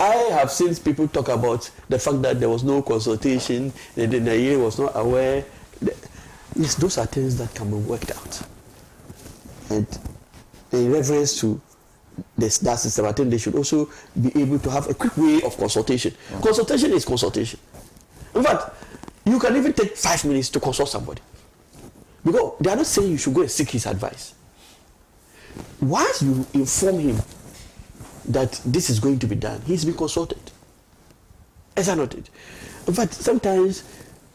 I have seen people talk about the fact that there was no consultation, the NIA was not aware. Yes, those are things that can be worked out. And in reference to that system, I think they should also be able to have a quick way of consultation. Consultation is consultation. In fact, you can even take 5 minutes to consult somebody. Because they are not saying you should go and seek his advice. Once you inform him that this is going to be done, he's been consulted. Is that not it? In fact, sometimes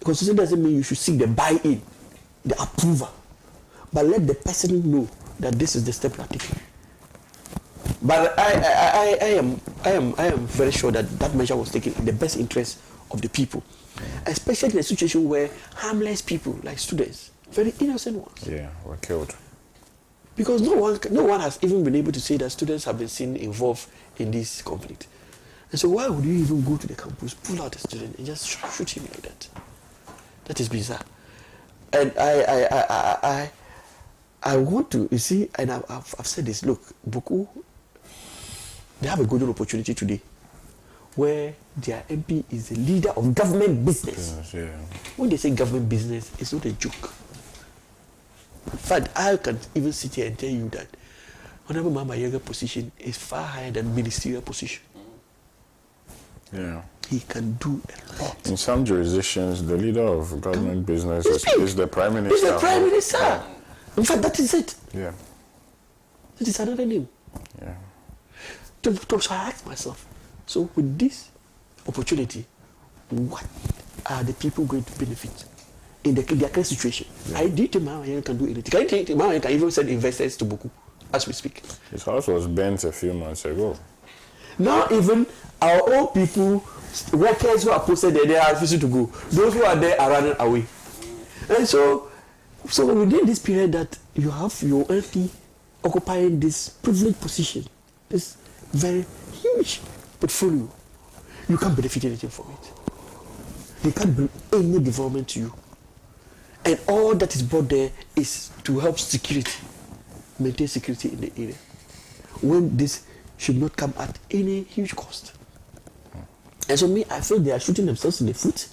consultation doesn't mean you should seek the buy-in, the approval, but let the person know that this is the step you are taking. But I am very sure that that measure was taken in the best interest of the people, especially in a situation where harmless people like students, very innocent ones, were killed. Because no one has even been able to say that students have been seen involved in this conflict. And so why would you even go to the campus, pull out a student and just shoot him like that? That is bizarre. And I want to, you see, and I've said this, look, Bawku, they have a golden opportunity today where their MP is the leader of government business. When they say government business, it's not a joke. In fact, I can even sit here and tell you that Honorable Mama Yega's position is far higher than ministerial position. He can do a lot. In some jurisdictions, the leader of government business is the Prime Minister. He's the Prime Minister. In fact, that is it. That is another name. So I ask myself, so with this opportunity, what are the people going to benefit in their current situation? I do think Mama Yega can do anything. I think Mama Yega can even send investors to Bawku as we speak. His house was burnt a few months ago. Now even our own people, workers who are posted there, they are refusing to go. Those who are there are running away. And so within this period that you have your MP occupying this privileged position, this very huge portfolio, you can't benefit anything from it. They can't bring any development to you. And all that is brought there is to help security, maintain security in the area. When this should not come at any huge cost. And so I feel they are shooting themselves in the foot.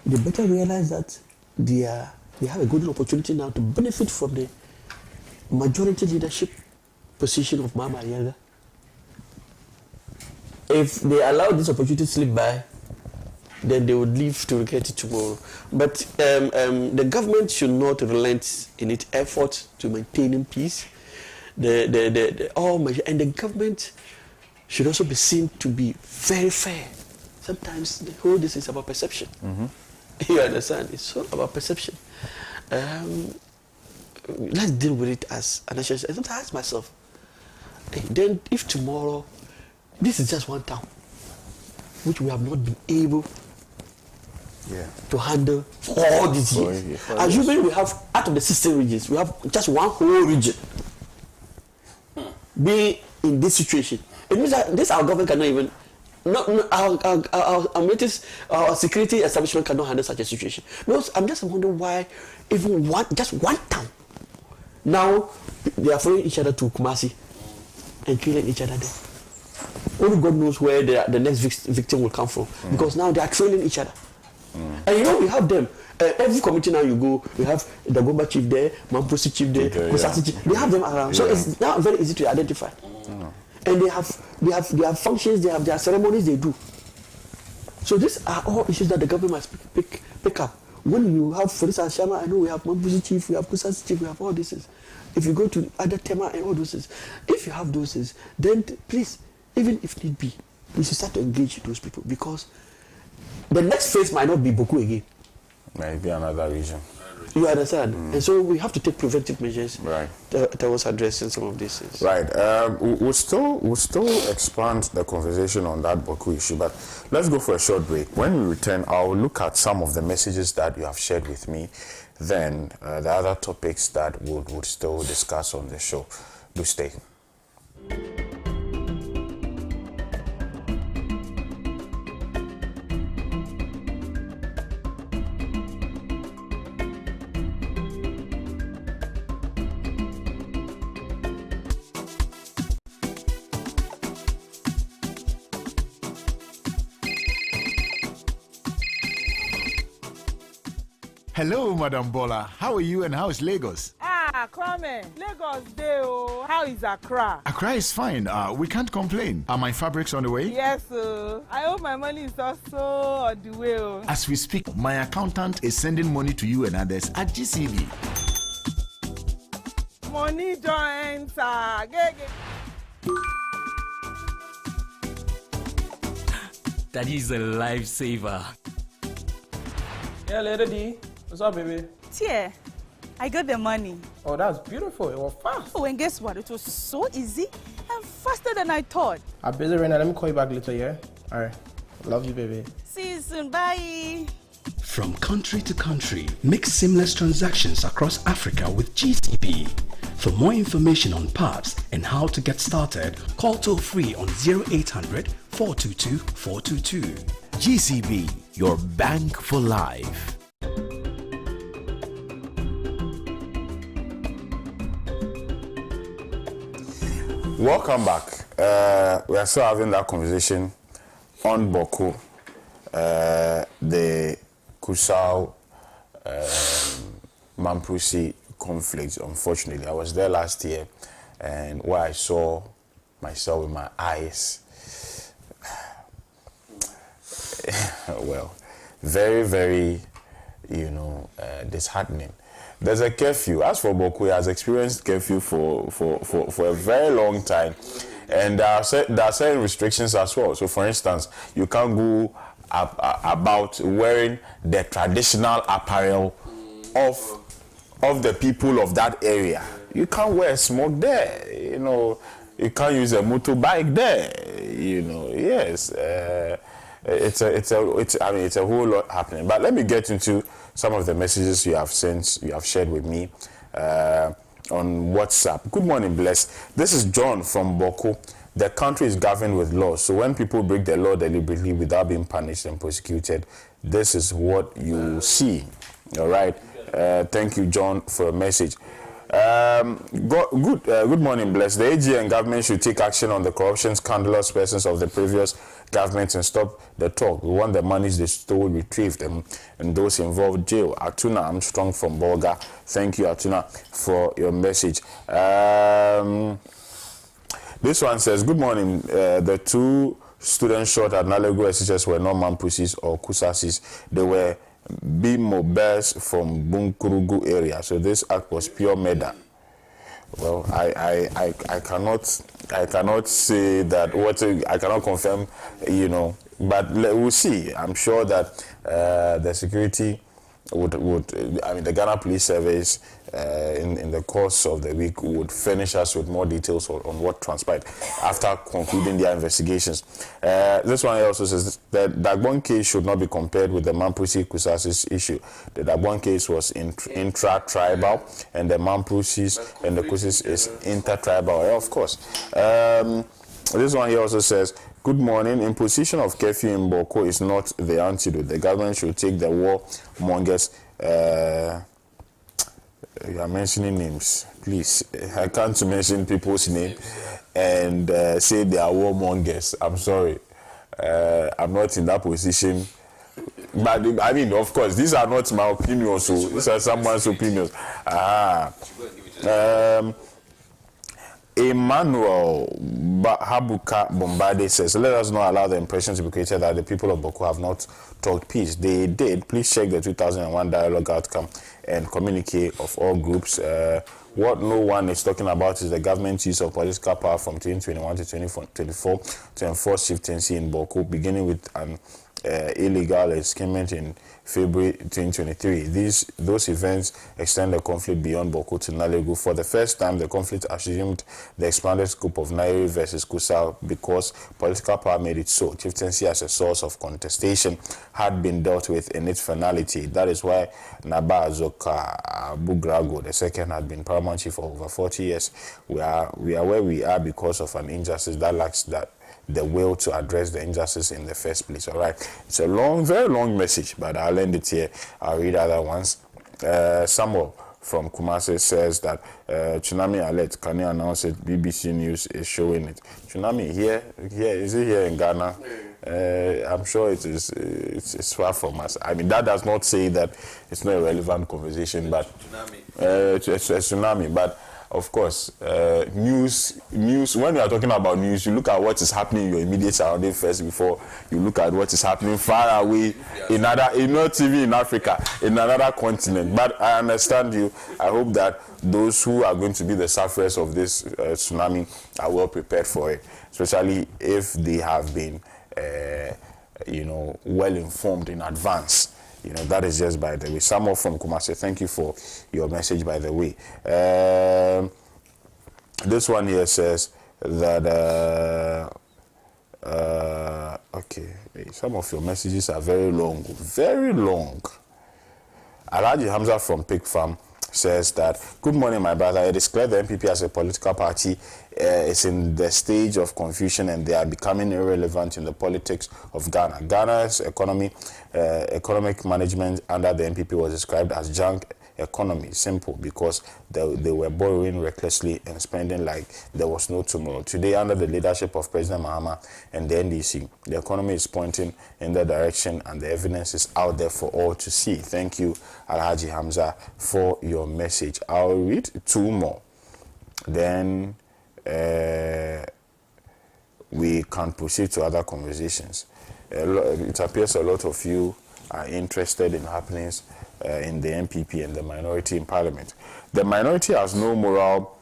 They better realize that they have a golden opportunity now to benefit from the majority leadership position of Mama Yega. if they allow this opportunity to slip by, then they would leave to regret it tomorrow. But the government should not relent in its effort to maintaining peace. And the government should also be seen to be very fair. Sometimes the whole this is about perception. You understand? It's all about perception. Let's deal with it as an issue. I sometimes ask myself, then if tomorrow, this is just one town, which we have not been able to handle for all these years. Assuming we have, out of the 16 regions, we have just one whole region being in this situation. It means that this our government cannot even, our security establishment cannot handle such a situation. Because I'm just wondering why even just one town, now they are following each other to Kumasi and killing each other there. Only God knows where the next victim will come from, because now they are trailing each other. And you know, we have them. Every community now you go, we have the Gomba chief there, Mamposi chief there, Kusasi chief. They have them around, so it's now very easy to identify. And they have functions, they have their ceremonies they do. So these are all issues that the government must pick up. When you have, for instance, Shama, I know we have Mamposi chief, we have Kusasi chief, we have all these. If you go to other Tema and all those things, if you have those things, then please, even if need be, we should start to engage those people, because the next phase might not be Bawku again. Might be another region. You understand? And so we have to take preventive measures towards addressing some of these things. Right. We'll still expand the conversation on that Bawku issue, but let's go for a short break. When we return, I'll look at some of the messages that you have shared with me. Then the other topics that we'll still discuss on the show. Do stay. Hello, Madam Bola. How are you and how is Lagos? Clement, Lagos day, oh. How is Accra? Accra is fine. We can't complain. Are my fabrics on the way? Yes, I hope my money is also on the way. Oh. As we speak, my accountant is sending money to you and others at GCB. Money joins. That is a lifesaver. Yeah, Lady D. What's up, baby? Tia, I got the money. Oh, that's beautiful. It was fast. Oh, and guess what? It was so easy and faster than I thought. I'm busy right now. Let me call you back later, yeah? All right. Love you, baby. See you soon. Bye. From country to country, make seamless transactions across Africa with GCB. For more information on PAPs and how to get started, call toll-free on 0800 422 422. GCB, your bank for life. Welcome back. We are still having that conversation on Bawku, the Kusau Mamposi conflict. Unfortunately, I was there last year, and what I saw myself with my eyes, well, very, very, disheartening. There's a curfew. As for Bawku, he has experienced curfew for a very long time, and there are certain restrictions as well. So, for instance, you can't go about wearing the traditional apparel of the people of that area. You can't wear smoke there. You can't use a motorbike there. Yes. It's a whole lot happening. But let me get into some of the messages you have shared with me on WhatsApp. Good morning, Bless. This is John from Bawku. The country is governed with law, so when people break the law deliberately without being punished and prosecuted, this is what you see. All right. Thank you, John, for a message. Good morning, Bless. The AG and government should take action on the corruption scandalous persons of the previous government and stop the talk. We want the monies they stole retrieved and those involved jail. Atuna Armstrong from Bolga. Thank you, Atuna, for your message. This one says, good morning. The two students shot at Nalego SHS were not Mampusis or Kusasis. They were B-mobiles from Bunkurugu area. So this act was pure murder. Well, I cannot say that I cannot confirm, you know, but we'll see. I'm sure that the security would the Ghana Police Service in the course of the week would furnish us with more details on what transpired after concluding their investigations. This one also says that the Dagbon case should not be compared with the Mampusi Kusasis issue. The Dagbon case was intra-tribal, and the Mampusis and the Kusis is inter-tribal. Yeah, of course. This one here also says, good morning. Imposition of curfew in Bawku is not the antidote. The government should take the warmongers. You are mentioning names. Please, I can't mention people's names and say they are warmongers. I'm sorry. I'm not in that position. But I mean, of course, these are not my opinions. So these are someone's opinions. Emmanuel Habuka Bombade says, let us not allow the impression to be created that the people of Bawku have not talked peace. They did. Please check the 2001 dialogue outcome and communique of all groups. What no one is talking about is the government's use of political power from 2021 to 2024 to enforce chieftaincy in Bawku, beginning with an illegal escapement in February 2023. Those events extend the conflict beyond Bawku to Nalegu. For the first time, the conflict assumed the expanded scope of Nairi versus Kusal because political power made it so. Chieftaincy as a source of contestation had been dealt with in its finality. That is why Naba Azoka Bugrago II had been paramount chief for over 40 years. We are where we are because of an injustice that lacks the will to address the injustice in the first place. All right, it's a long, very long message, but I'll end it here. I'll read other ones. Samuel from Kumasi says that tsunami alert, can you announce it? BBC News is showing it. Tsunami here is it here in Ghana? I'm sure it is. It's far from us. I mean, that does not say that it's not a relevant conversation, but it's a tsunami. But of course, news. When you are talking about news, you look at what is happening in your immediate surrounding first before you look at what is happening far away in not even in Africa, in another continent. But I understand you. I hope that those who are going to be the sufferers of this tsunami are well prepared for it, especially if they have been, well informed in advance. You know, that is just by the way. Samuel from Kumasi, thank you for your message, by the way. This one here says that, okay, some of your messages are very long, very long. Alhaji Hamza from Pig Farm says that, good morning, my brother. It is clear the MPP as a political party is in the stage of confusion and they are becoming irrelevant in the politics of Ghana. Ghana's economic management under the MPP was described as junk economy, simple, because they were borrowing recklessly and spending like there was no tomorrow. Today, under the leadership of President Mahama and the NDC, the economy is pointing in that direction and the evidence is out there for all to see. Thank you, Alhaji Hamza, for your message. I'll read two more. Then we can proceed to other conversations. It appears a lot of you are interested in happenings in the MPP and the minority in Parliament. The minority has no moral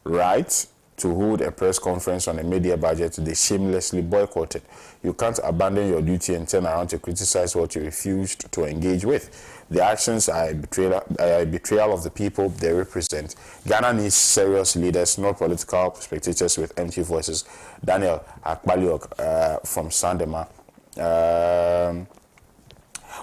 right to hold a press conference on a media budget they shamelessly boycotted. You can't abandon your duty and turn around to criticize what you refused to engage with. The actions are a betrayal of the people they represent. Ghana needs serious leaders, not political spectators with empty voices. Daniel Akpaliok from Sandema.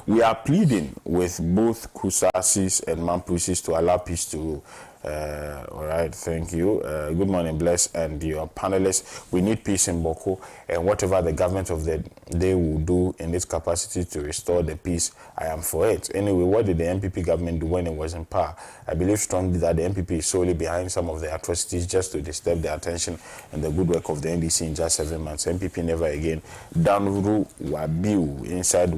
We are pleading with both Kusasis and Mampusis to allow peace to rule. All right, thank you. Good morning, Bless, and your panelists. We need peace in Bawku, and whatever the government of the day will do in its capacity to restore the peace, I am for it. Anyway, what did the MPP government do when it was in power? I believe strongly that the MPP is solely behind some of the atrocities just to disturb the attention and the good work of the NDC in just 7 months. MPP never again. Danuru Wabiu inside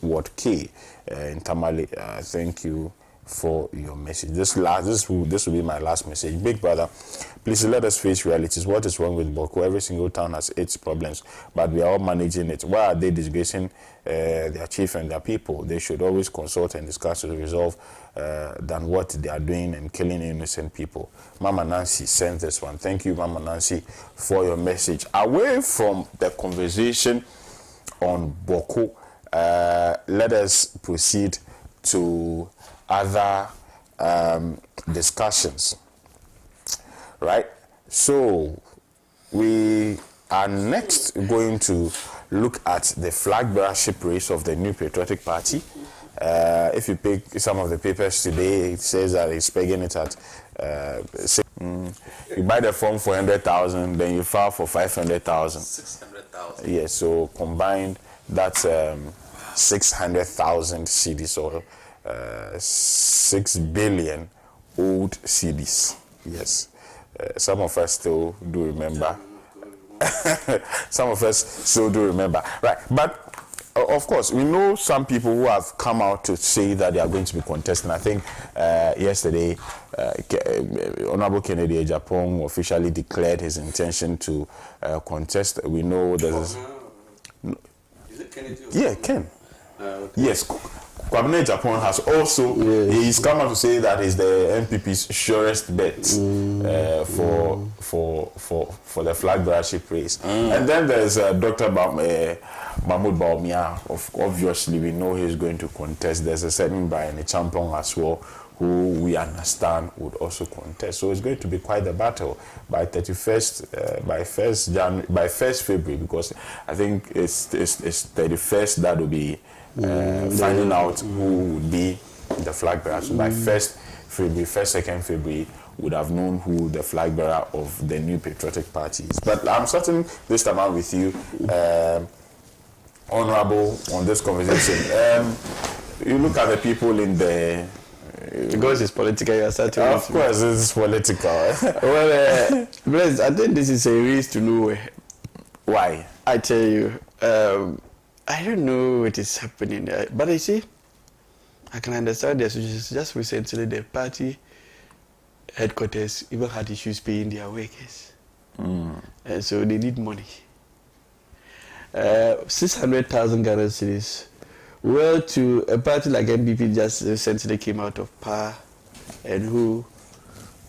Ward K in Tamale. Thank you for your message. This will be my last message. Big brother, please let us face realities. What is wrong with Bawku? Every single town has its problems, but we are all managing it. Why are they disgracing their chief and their people? They should always consult and discuss to resolve than what they are doing and killing innocent people. Mama Nancy sent this one. Thank you, Mama Nancy, for your message. Away from the conversation on Bawku, let us proceed to other discussions, right? So we are next going to look at the flag bearership race of the New Patriotic Party. If you pick some of the papers today, it says that it's pegging it at you buy the form for 100,000, then you file for 500,000. 600,000. Yes, so combined that's 600,000 cedis, or 6 billion old cedis. Yes, some of us still do remember. Some of us still do remember, right? But of course, we know some people who have come out to say that they are going to be contesting. I think yesterday, Honorable Kennedy Japan officially declared his intention to contest. We know there's. Is it Kennedy? Yeah, Ken. Okay. Yes. Kwabena Japan has also, he's come out to say that is the NPP's surest bet for the flag bearership race. And then there's Dr. Mahmoud Bawumia. Obviously, we know he's going to contest. There's a certain Brian Champong as well, who we understand would also contest. So it's going to be quite a battle by 31st, by 1st February, because I think it's 31st that will be finding out who would be the flag bearer. So by 1st February, 1st, 2nd February, would have known who the flag bearer of the New Patriotic Party is. But I'm starting this time out with you, Honorable, on this conversation. You look at the people in the... Because it's political, you are starting Of course, it's political. Well, Blaise, I think this is a race to nowhere. Why? I tell you, I don't know what is happening there, but I see, I can understand the associations. Just recently, the party headquarters even had issues paying their workers, and so they need money. 600,000 Ghana cedis. Well, to a party like NPP just recently came out of power, and who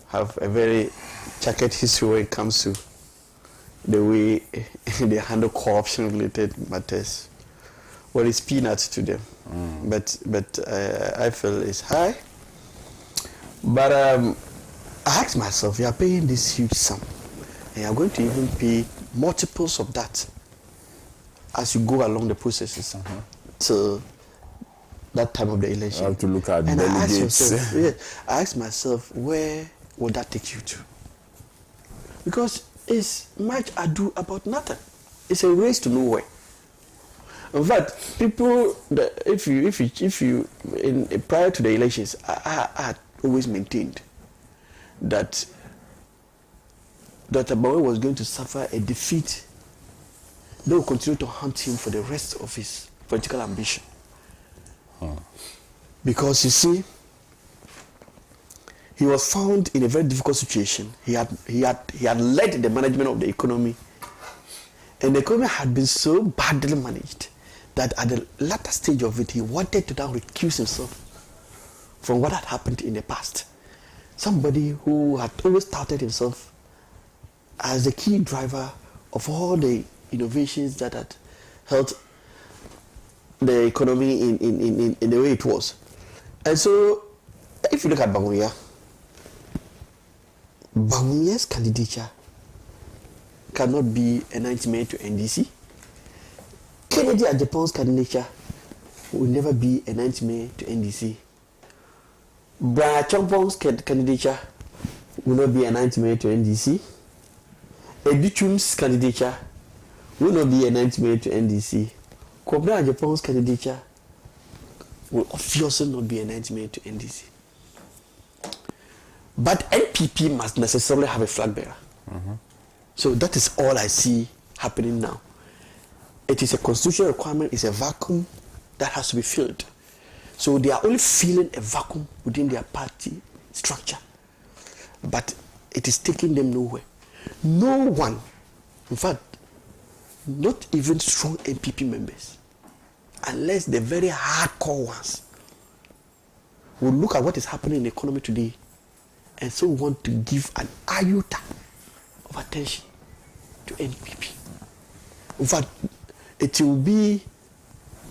have a very checkered history when it comes to the way they handle corruption-related matters. Well, it's peanuts to them, but I feel it's high. But I asked myself, you are paying this huge sum, and you are going to even pay multiples of that as you go along the processes till that time of the election. I have to look at and delegates. I asked myself, where would that take you to? Because it's much ado about nothing. It's a race to nowhere. In fact, people, if you, prior to the elections, I had always maintained that Dr. Bawumia was going to suffer a defeat. They will continue to hunt him for the rest of his political ambition. Because you see, he was found in a very difficult situation. He had led the management of the economy, and the economy had been so badly managed that at the latter stage of it, he wanted to now recuse himself from what had happened in the past. Somebody who had always touted himself as the key driver of all the innovations that had helped the economy in the way it was. And so, if you look at Bawumia's candidature cannot be a nightmare to NDC. Kennedy Japan's candidature will never be a nightmare to NDC. Brian Champong's candidature will not be a nightmare to NDC. Edichum's candidature will not be a nightmare to NDC. Kwabena Japan's candidature will obviously not be a nightmare to NDC. But NPP must necessarily have a flag bearer. So that is all I see happening now. It is a constitutional requirement, it's a vacuum that has to be filled. So they are only feeling a vacuum within their party structure. But it is taking them nowhere. No one, in fact, not even strong MPP members, unless the very hardcore ones, will look at what is happening in the economy today and so want to give an iota of attention to NPP. In fact, it will be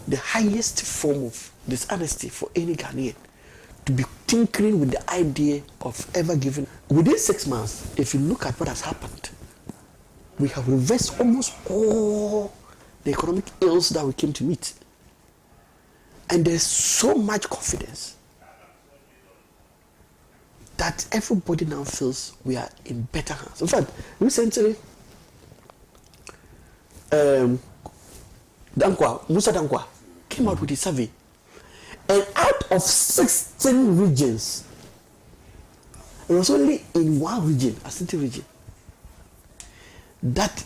the highest form of dishonesty for any Ghanaian to be tinkering with the idea of ever giving. Within 6 months, if you look at what has happened, we have reversed almost all the economic ills that we came to meet. And there's so much confidence that everybody now feels we are in better hands. In fact, recently, Musa Dankwa came out with a survey, and out of 16 regions, it was only in one region, Ashanti region, that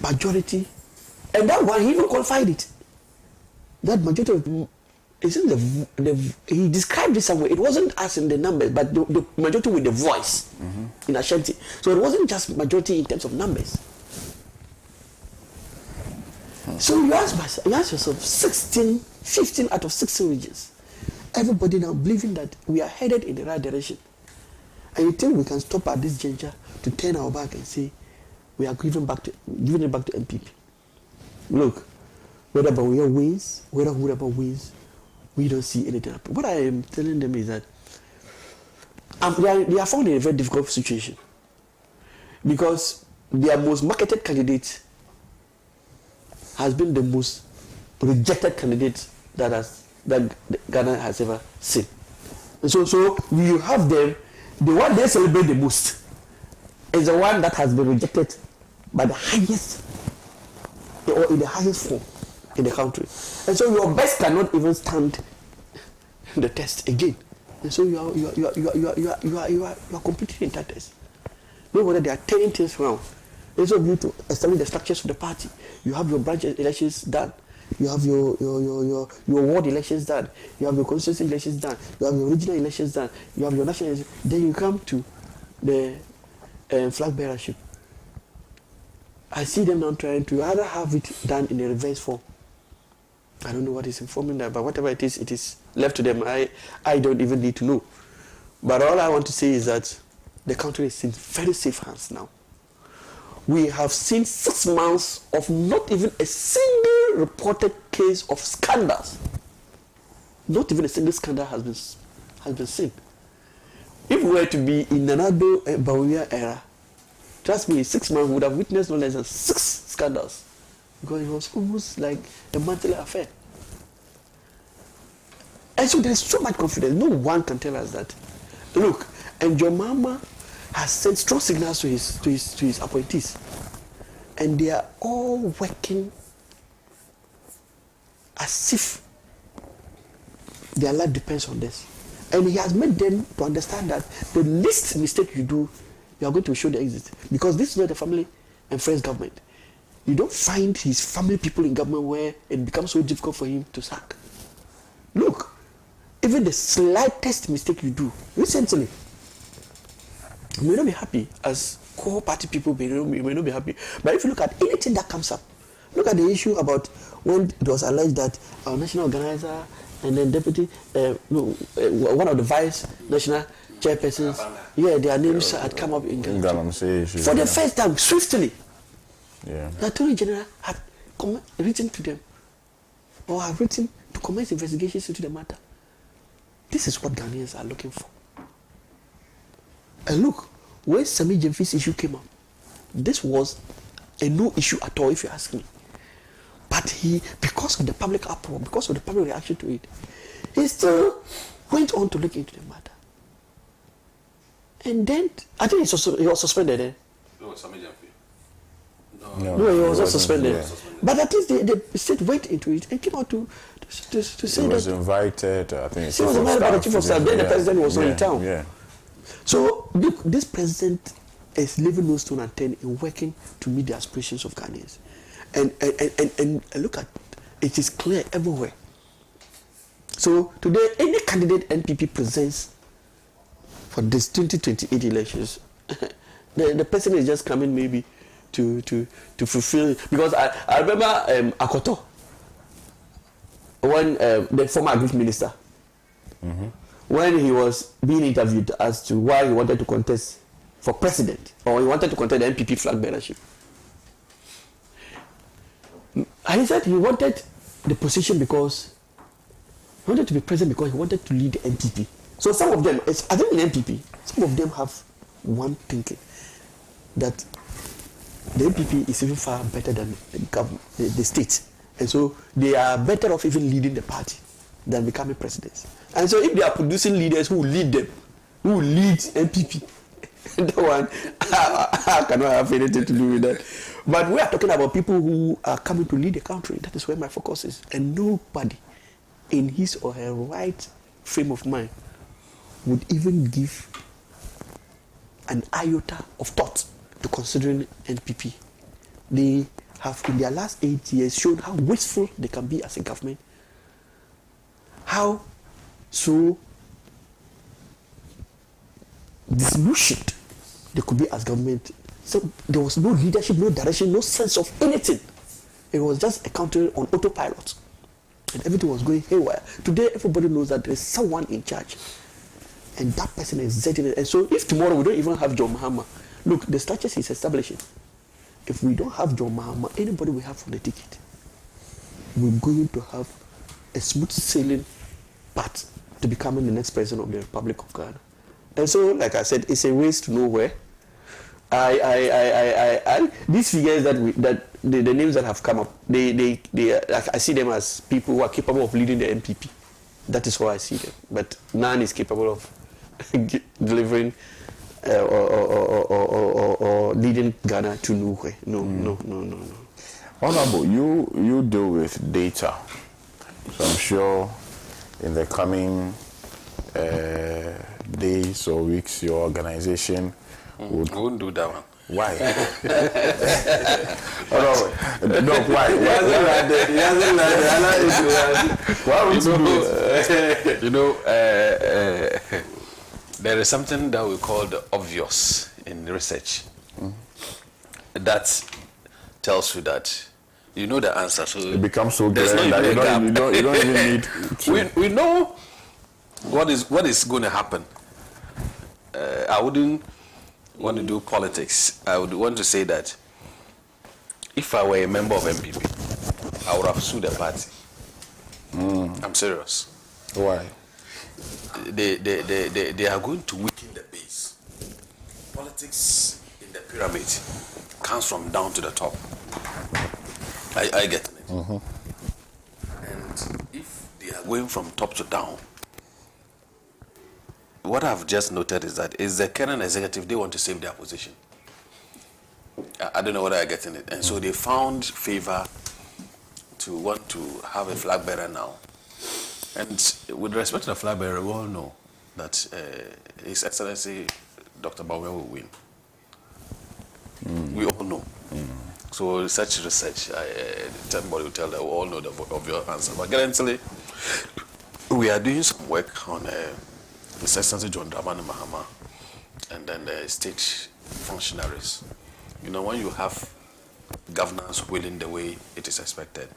majority, and that one he even qualified it. That majority of it's in he described it somewhere. It wasn't as in the numbers, but the majority with the voice in Ashanti. So it wasn't just majority in terms of numbers. So you ask yourself, 15 out of 16 regions, everybody now believing that we are headed in the right direction. And you think we can stop at this juncture to turn our back and say we are giving it back to MPP? Look, whether Bawku wins, whether whoever wins, we don't see anything happen. What I am telling them is that they are found in a very difficult situation because their most marketed candidate has been the most rejected candidate that Ghana has ever seen. And so you have them, the one they celebrate the most is the one that has been rejected by the highest, or in the highest form in the country. And so your best cannot even stand the test again. And so you are competing in that test. No wonder they are turning things around. And so you to establish the structures of the party. You have your branch elections done. You have your ward elections done. You have your constituency elections done. You have your regional elections done. You have your national elections. Then you come to the flag bearership. I see them now trying to either have it done in a reverse form. I don't know what is informing that, but whatever it is left to them. I don't even need to know. But all I want to say is that the country is in very safe hands now. We have seen 6 months of not even a single reported case of scandals. Not even a single scandal has been seen. If we were to be in Nanado Bawuya era, trust me, 6 months we would have witnessed no less than 6 scandals. Because it was almost like a monthly affair. And so there's so much confidence. No one can tell us that. Look, and your mama has sent strong signals to his appointees. And they are all working as if their life depends on this. And he has made them to understand that the least mistake you do, you are going to show the exit. Because this is not a family and friends government. You don't find his family people in government where it becomes so difficult for him to sack. Look, even the slightest mistake you do, recently, you may not be happy as core party people, you may not be happy. But if you look at anything that comes up, look at the issue about when it was alleged that our national organizer and then deputy, one of the vice national chairpersons, their names had come up in Ghana. For the first time, swiftly. Yeah. The Attorney General had written to them, or have written to commence investigations into the matter. This is what Ghanaians are looking for. And look, when Sami Jemfi's issue came up, this was a no issue at all, if you ask me. But he, because of the public uproar, because of the public reaction to it, he still went on to look into the matter. And then, I think he was suspended. No, Sami Jemfi. No, he was not suspended. Yeah. But at least the state went into it and came out to say that. He was invited, I think. He was invited by the chief of staff. Then the president was not in town. Yeah. So look, this president is leaving no stone unturned in working to meet the aspirations of Ghanaians. And look at, it is clear everywhere So today, any candidate NPP presents for this 2028 elections, the person is just coming maybe to fulfill. Because I remember Akoto, when the former agri minister, when he was being interviewed as to why he wanted to contest for president, or he wanted to contest the NPP flag bearership. And he said he wanted the position because he wanted to be president because he wanted to lead the NPP. So some of them, I think in NPP, some of them have one thinking that the NPP is even far better than the government, the state. And so they are better off even leading the party than becoming presidents. And so if they are producing leaders who lead them, who lead NPP, that one, I cannot have anything to do with that. But we are talking about people who are coming to lead the country. That is where my focus is. And nobody in his or her right frame of mind would even give an iota of thought to considering NPP. They have, in their last 8 years, shown how wasteful they can be as a government, how so disillusioned they could be as government. So there was no leadership, no direction, no sense of anything. It was just a country on autopilot. And everything was going haywire. Today, everybody knows that there is someone in charge. And that person is exerting it. And so if tomorrow we don't even have John Mahama, look, the structures he's establishing, if we don't have John Mahama, anybody we have on the ticket, we're going to have a smooth sailing path to becoming the next president of the Republic of Ghana. And so, like I said, it's a race to nowhere. These figures that the names that have come up, I see them as people who are capable of leading the NPP. That is how I see them. But none is capable of delivering or leading Ghana to nowhere. No. Honorable, you deal with data, so I'm sure in the coming days or weeks, your organization wouldn't do that one. Why? No, why? Why would you do it? You know, there is something that we call the obvious in research. That tells you that you know the answer. So it becomes so clear that you don't even need to. We know what is going to happen. I wouldn't want to do politics. I would want to say that if I were a member of MPP, I would have sued the party. I'm serious. Why? They are going to weaken the base. Politics in the pyramid comes from down to the top. I get it. And if they are going from top to down, what I've just noted is that is the current executive, they want to save their position. I don't know whether I'm getting it. And so they found favor to want to have a flag bearer now. And with respect to the flag bearer, we all know that His Excellency Dr. Bawku will win. We all know. So such research, somebody will tell that we all know the obvious answer. But currently, we are doing some work on His Excellency John Dramani Mahama and then the state functionaries. You know, when you have governance willing the way it is expected,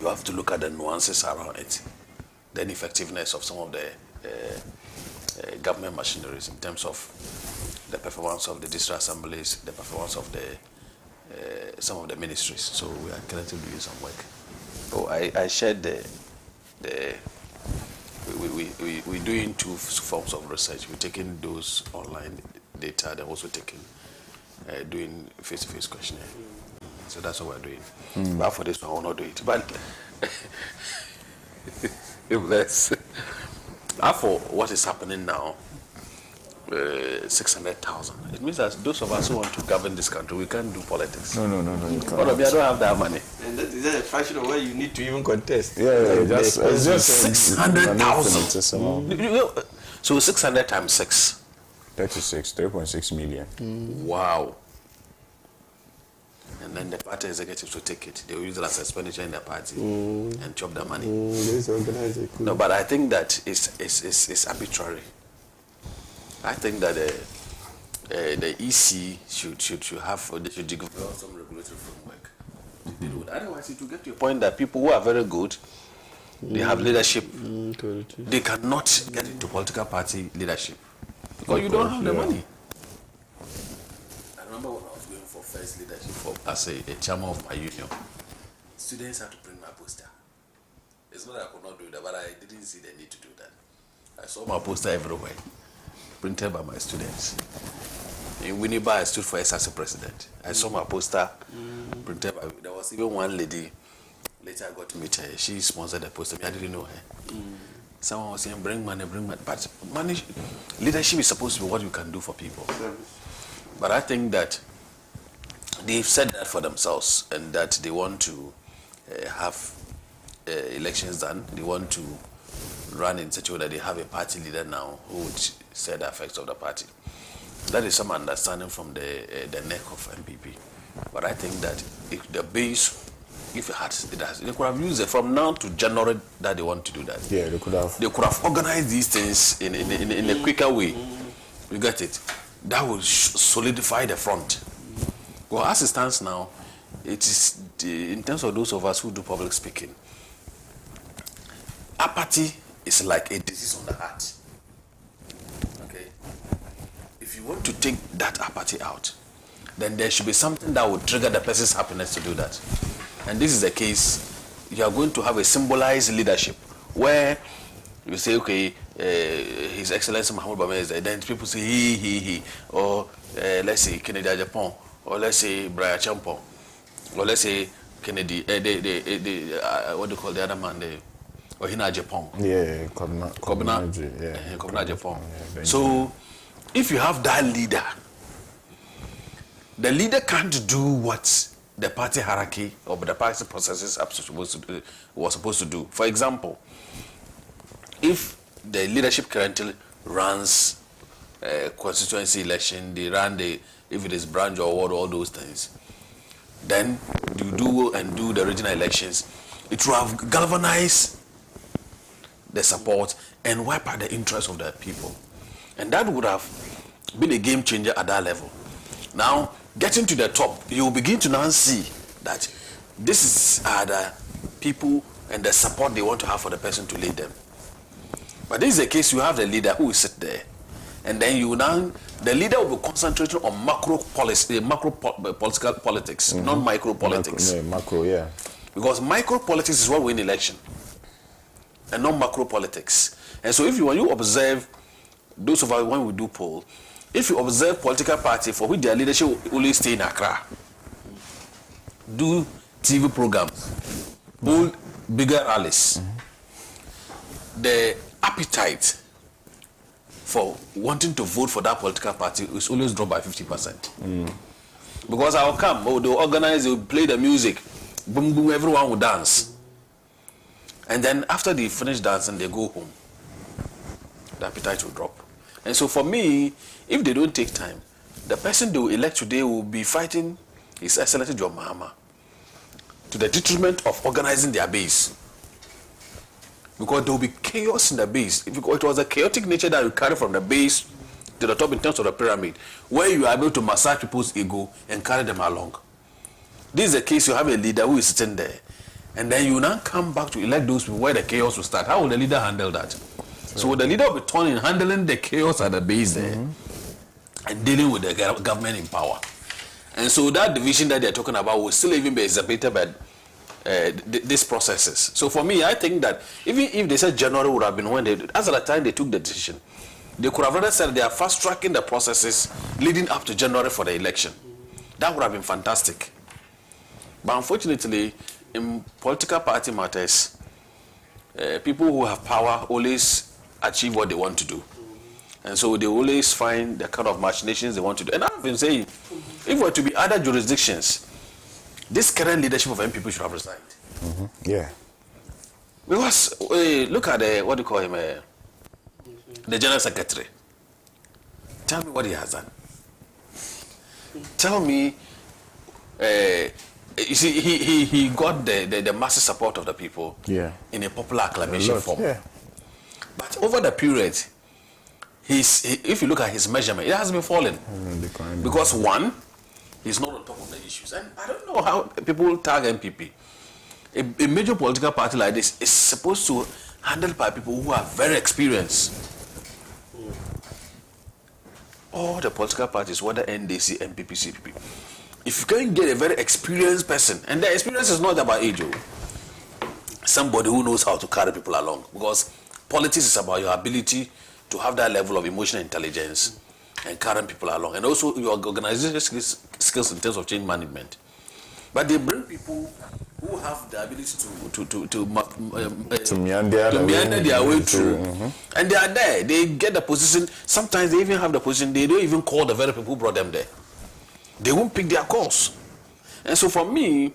you have to look at the nuances around it, the ineffectiveness of some of the government machineries in terms of the performance of the district assemblies, the performance of the some of the ministries. So we are currently doing some work. So I shared we're doing two forms of research. We're taking those online data, they're also taking doing face-to-face questionnaire. So that's what we're doing. But for this one, I will not do it. But for what is happening now, 600,000. It means that those of us who want to govern this country, we can't do politics. No, you can't. All of you, I don't have that money. And that is a fraction of what you need to even contest. It's just 600,000. So 600 times 6. 3.6 million. Wow. And and then the party executives will take it. They will use it as expenditure in the party and chop the money. No, but I think that it's arbitrary. I think that the EC should develop some regulatory framework. Otherwise, it will get to a point that people who are very good, they have leadership, they cannot get into political party leadership because you don't have the money. I remember when I was going for first leadership as a chairman of my union, students had to print my poster. It's not that I could not do that, but I didn't see the need to do that. I saw my poster everywhere, printed by my students. In Winneba, I stood for SRC president. I saw my poster printed by. There was even one lady. Later, I got to meet her. She sponsored the poster. I didn't know her. Someone was saying, "Bring money, bring money." But money, leadership is supposed to be what you can do for people. But I think that they've said that for themselves, and that they want to have elections done. They want to run in such a way that they have a party leader now who would say the effects of the party. That is some understanding from the neck of MPP. But I think that if the base, if it has, they could have used it from now to January that they want to do that. Yeah, they could have. They could have organized these things in a quicker way. You get it? That will solidify the front. Well, as it stands now, it is in terms of those of us who do public speaking. Apathy is like a disease on the heart. Okay. If you want to take that apathy out, then there should be something that would trigger the person's happiness to do that. And this is the case. You are going to have a symbolized leadership where you say, okay, His Excellency Mahmoud Bame is there. Then people say he, or let's say Kennedy Japan, or let's say Brian Champon, or let's say Kennedy, what do you call the other man, or Hina Japan. Yeah, Kobna Japan. Yeah, so if you have that leader, the leader can't do what the party hierarchy or the party processes was supposed to do. For example, if the leadership currently runs constituency election, they run if it is branch or ward, all those things, then you do the regional elections, it will have galvanized the support and wipe out the interest of the people. And that would have been a game changer at that level. Now, getting to the top, you will begin to now see that this is the people and the support they want to have for the person to lead them. But this is the case, you have the leader who will sit there, and then the leader will be concentrating on macro policy, political politics, not micro politics. Macro, yeah. Because micro politics is what win election, and not macro politics. And so when you observe, those of us when we do poll, if you observe political party for which their leadership will only stay in Accra, do TV programs, hold bigger rallies, the appetite for wanting to vote for that political party is always dropped by 50%. Because I'll come, they'll organize, they'll play the music, boom, boom, everyone will dance. And then after they finish dancing, they go home. The appetite will drop. And so for me, if they don't take time, the person they will elect today will be fighting His Excellency John Mahama to the detriment of organizing their base. Because there will be chaos in the base. Because it was a chaotic nature that you carry from the base to the top in terms of the pyramid, where you are able to massage people's ego and carry them along. This is the case, you have a leader who is sitting there, and then you now come back to elect those people where the chaos will start. How will the leader handle that? So the leader will be torn in handling the chaos at the base there and dealing with the government in power. And so that division that they're talking about will still even be exacerbated by these processes. So for me, I think that even if they said January would have been when as at the time they took the decision, they could have rather said they are fast-tracking the processes leading up to January for the election. That would have been fantastic. But unfortunately, in political party matters, people who have power always achieve what they want to do. And so they always find the kind of machinations they want to do. And I've been saying, if it were to be other jurisdictions, this current leadership of MPP should have resigned. Yeah. Because, look at what do you call him, the General Secretary. Tell me what he has done. Tell me you see, he got the massive support of the people in a popular acclamation form. Yeah. But over the period, if you look at his measurement, it has been falling. Because one, he's not on top of the issues. And I don't know how people tag MPP. A major political party like this is supposed to handle by people who are very experienced. All the political parties, whether NDC, MPP, CPP, if you can get a very experienced person, and the experience is not about age, somebody who knows how to carry people along, because politics is about your ability to have that level of emotional intelligence and carrying people along, and also your organizational skills in terms of change management. But they bring people who have the ability to meander their way through. And they are there. They get the position. Sometimes they even have the position. They don't even call the very people who brought them there. They won't pick their calls. And so for me,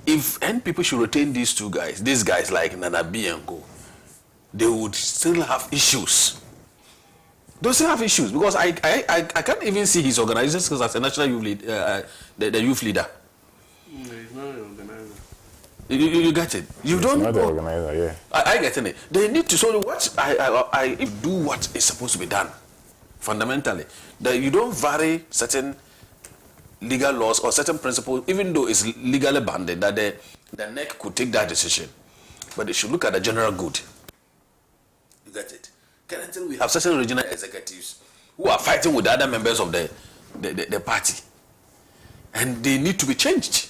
if people should retain these guys like Nana B and Go, they would still have issues. They still have issues because I can't even see his organization skills as a national youth leader, the youth leader. No, he's not an organizer. You get it. You don't. Not the organizer, yeah. I get it. They need to do what is supposed to be done. Fundamentally, that you don't vary certain legal laws or certain principles, even though it's legally bounded, that the NEC could take that decision, but they should look at the general good. You get it. Currently, we have certain regional executives who are fighting with the other members of the party, and they need to be changed.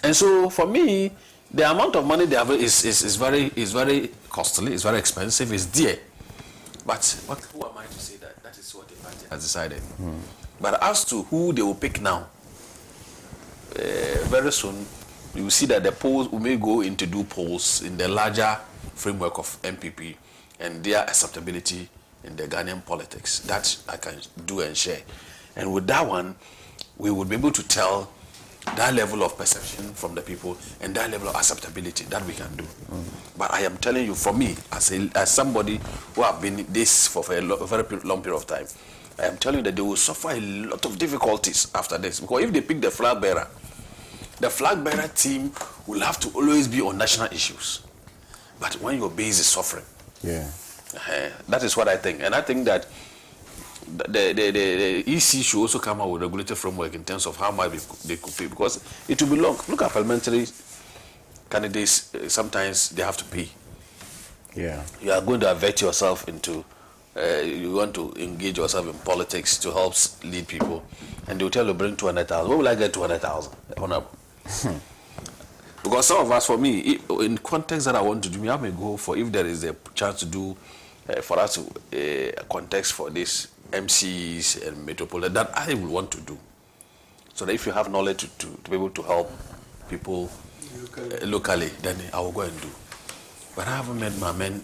And so, for me, the amount of money they have is very costly, it's very expensive, it's dear. But who am I to say that? That is what the party has decided. But as to who they will pick now, very soon, you will see that the polls may go into do polls in the larger framework of MPP and their acceptability in the Ghanaian politics. That I can do and share. And with that one, we would be able to tell that level of perception from the people and that level of acceptability that we can do. But I am telling you, for me, as somebody who have been this for a very long period of time, I am telling you that they will suffer a lot of difficulties after this. Because if they pick the flag bearer team will have to always be on national issues. But when your base is suffering, that is what I think. And I think that the EC should also come out with a regulatory framework in terms of how much they could pay, because it will be long. Look at parliamentary candidates, sometimes they have to pay. You are going to avert yourself into, you want to engage yourself in politics to help lead people, and they will tell you bring 200,000. Where will I get 200,000? Because some of us, for me, in context that I want to do, I may go for, if there is a chance to do, for us to context for this MCs and metropolitan, that I will want to do. So that if you have knowledge to be able to help people locally, then I will go and do. But I haven't made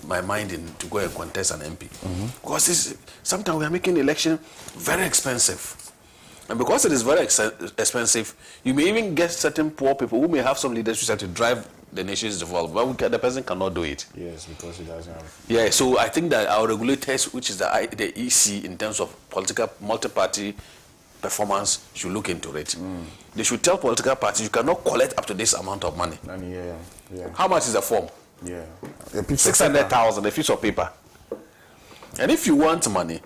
my mind in to go and contest an MP. Because sometimes we are making election very expensive. And because it is very expensive, you may even get certain poor people who may have some leadership to drive the nation's development, but the person cannot do it. Yes, because he doesn't have. Yeah, so I think that our regulators, which is the EC in terms of political multi-party performance, should look into it. They should tell political parties, you cannot collect up to this amount of money. How much is the form? 600,000, a piece of paper. And if you want money,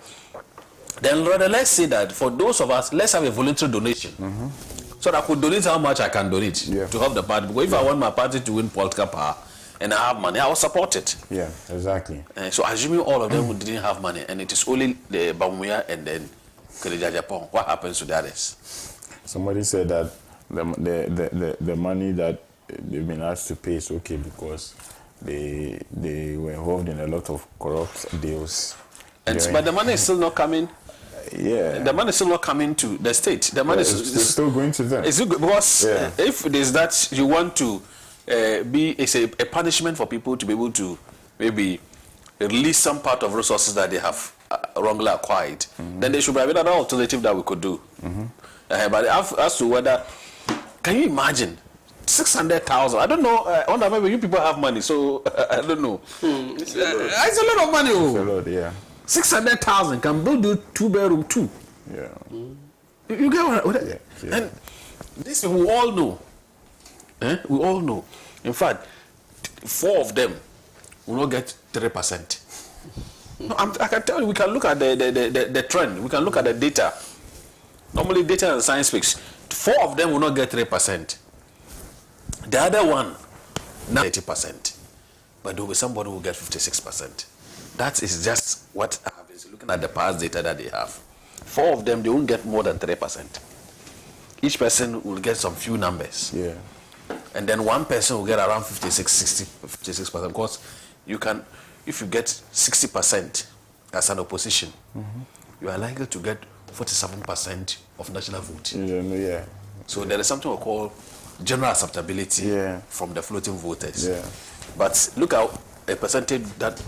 then rather let's say that for those of us, let's have a voluntary donation. So that I could donate how much I can donate to help the party. Because if I want my party to win political power and I have money, I will support it. Yeah, exactly. So assuming all of them who didn't have money, and it is only the Bamuya and then Kereja Japan, what happens to the others? Somebody said that the money that they've been asked to pay is okay because they were involved in a lot of corrupt deals. But the money is still not coming. The money is still not coming to the state. The money is still going to them. It's because if it is that you want to it's a punishment for people to be able to maybe release some part of resources that they have wrongly acquired, then there should be another alternative that we could do. But as to whether, can you imagine 600,000? I don't know. Maybe you people have money, so I don't know. It's a lot of money. It's a lot, yeah. 600,000 can build you 2-bedroom too. Yeah. You get what? And These people we all know. We all know. In fact, 4 of them will not get 3%. No, I can tell you, we can look at the trend. We can look at the data. Normally, data and science speaks. 4 of them will not get 3%. The other one, 80%. But there will be somebody who will get 56%. That is just what I have been looking at the past data that they have. 4 of them, they won't get more than 3%. Each person will get some few numbers. Yeah. And then one person will get around 56%. Because you can, if you get 60% as an opposition, you are likely to get 47% of national vote. Yeah. So there is something we call general acceptability from the floating voters. Yeah. But look at a percentage that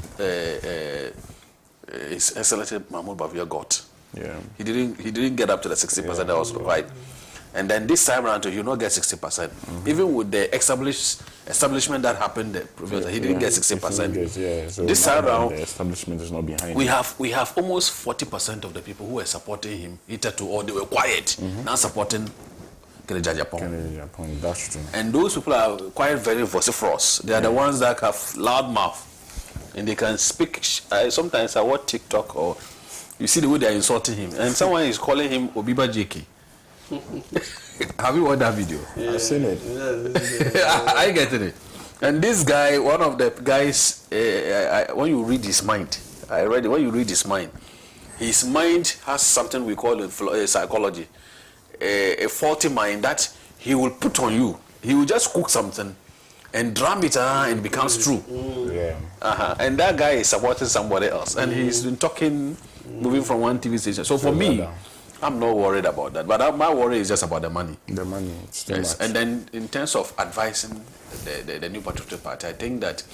His Excellency Mahmoud Bawku got. Yeah. He didn't get up to the 60% that was required. And then this time around, you not get 60%. Even with the establishment that happened the previous, he didn't get 60%. So this time around, the establishment is not behind. We have almost 40% of the people who were supporting him, or they were quiet, now supporting Kennedy Japan. That's true. And those people are quite very vociferous. They are the ones that have loud mouth, and they can speak. Sometimes I watch TikTok, or you see the way they are insulting him, and someone is calling him Obiba JK. Have you watched that video? Yeah, I've seen it. I get it. And this guy, one of the guys, when you read his mind, when you read his mind has something we call in psychology, a faulty mind that he will put on you. He will just cook something and drum it and it becomes true. Yeah. And that guy is supporting somebody else. And he's been talking, moving from one TV station. So for me, I'm not worried about that, but my worry is just about the money. The money, it's too much. And then in terms of advising the new patriotic party, I think that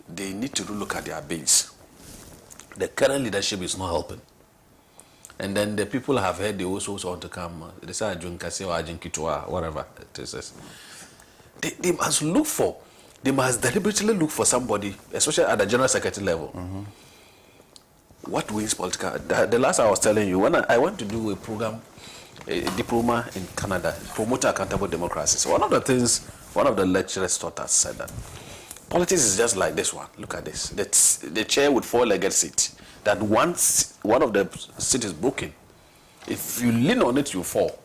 they need to look at their base. The current leadership is not helping. And then the people have heard they also want to come. They say Ajun Kasi or Ajun Kitua, whatever it is. They must look for, they must deliberately look for somebody, especially at the general secretary level. What wins political? The last I was telling you, when I went to do a program, a diploma in Canada, promoting accountable democracy. So one of the lecturers taught us said that politics is just like this one. Look at this. The chair with 4-legged seat. That once one of the seat is broken, if you lean on it, you fall.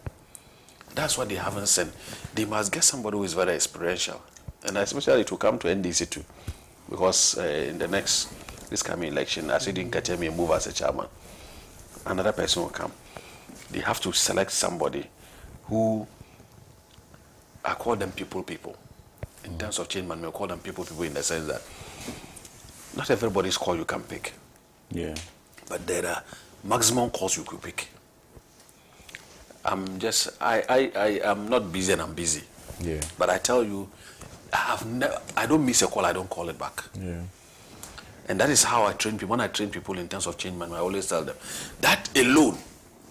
That's what they haven't said. They must get somebody who is very experiential, and especially it will come to NDC too, because in this coming election, as you didn't get me move as a chairman, another person will come. They have to select somebody who, I call them people. In terms of change, man, we call them people in the sense that not everybody's call you can pick. Yeah. But there are maximum calls you could pick. I am not busy and I'm busy. Yeah. But I tell you, I don't miss a call, I don't call it back. Yeah. And that is how I train people. When I train people in terms of change management, I always tell them, that alone,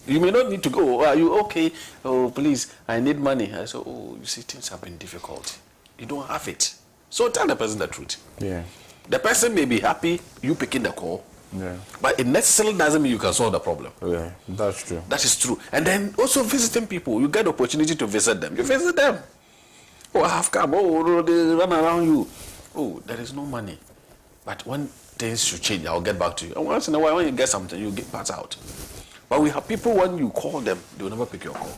you may not need to go, oh, are you okay? Oh, please, I need money. I say, oh, you see, things have been difficult. You don't have it. So tell the person the truth. Yeah. The person may be happy you picking the call, but it necessarily doesn't mean you can solve the problem. Yeah, that's true. That is true. And then also visiting people, you get the opportunity to visit them. You visit them. Oh, I have come. Oh, they run around you. Oh, there is no money. But when things should change, I'll get back to you. And once in a while, when you get something, you get parts out. But we have people, when you call them, they will never pick your call.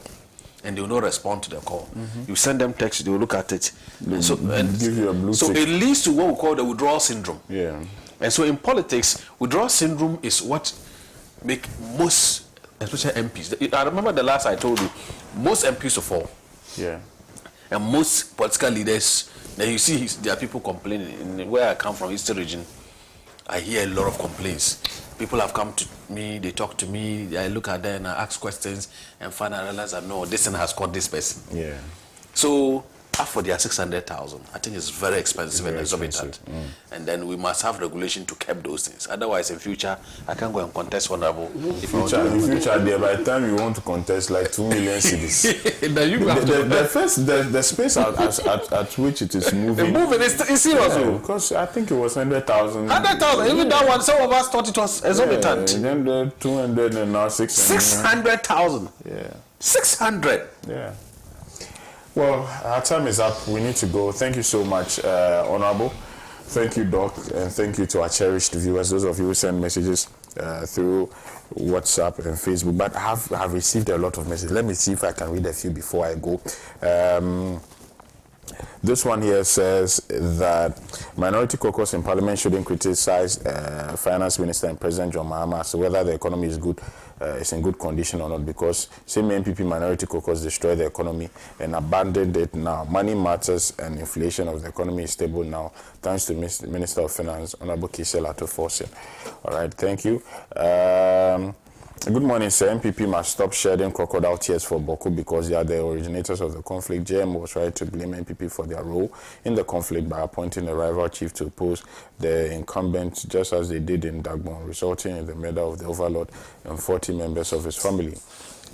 And they will not respond to the call. You send them text, they will look at it. And give you a blue so tick. it leads to what we call the withdrawal syndrome. Yeah. And so in politics, withdrawal syndrome is what make most, especially MPs. I remember the last I told you, most MPs to fall. Yeah. And most political leaders, then you see there are people complaining. In where I come from, Eastern region, I hear a lot of complaints. People have come to me, they talk to me, I look at them and I ask questions, and finally I realize that no, this thing has caught this person. Yeah. So for their 600,000, I think it's very expensive and exorbitant. And then we must have regulation to keep those things. Otherwise, in future, I can't go and contest honorable. In future, there, by the time you want to contest like 2 million cities, the space at which it is moving. It's serious. Because I think it was 100,000. 100,000. Even that one, some of us thought it was exorbitant. And then the 200 and now 600. 600,000. Yeah. 600. Yeah. Well, our time is up. We need to go. Thank you so much, Honorable. Thank you, Doc, and thank you to our cherished viewers, those of you who send messages through WhatsApp and Facebook. But I have received a lot of messages. Let me see if I can read a few before I go. This one here says that minority caucus in parliament shouldn't criticize finance minister and President John Mahama as to whether the economy is good, is in good condition or not, because same MPP minority caucus destroyed the economy and abandoned it now. Money matters and inflation of the economy is stable now, thanks to Minister of Finance, Honorable Kisel Ato-Forsen. All right, thank you. Good morning, sir. MPP must stop shedding crocodile tears for Bawku because they are the originators of the conflict. JM was right to blame MPP for their role in the conflict by appointing a rival chief to oppose the incumbent, just as they did in Dagbon, resulting in the murder of the overlord and 40 members of his family.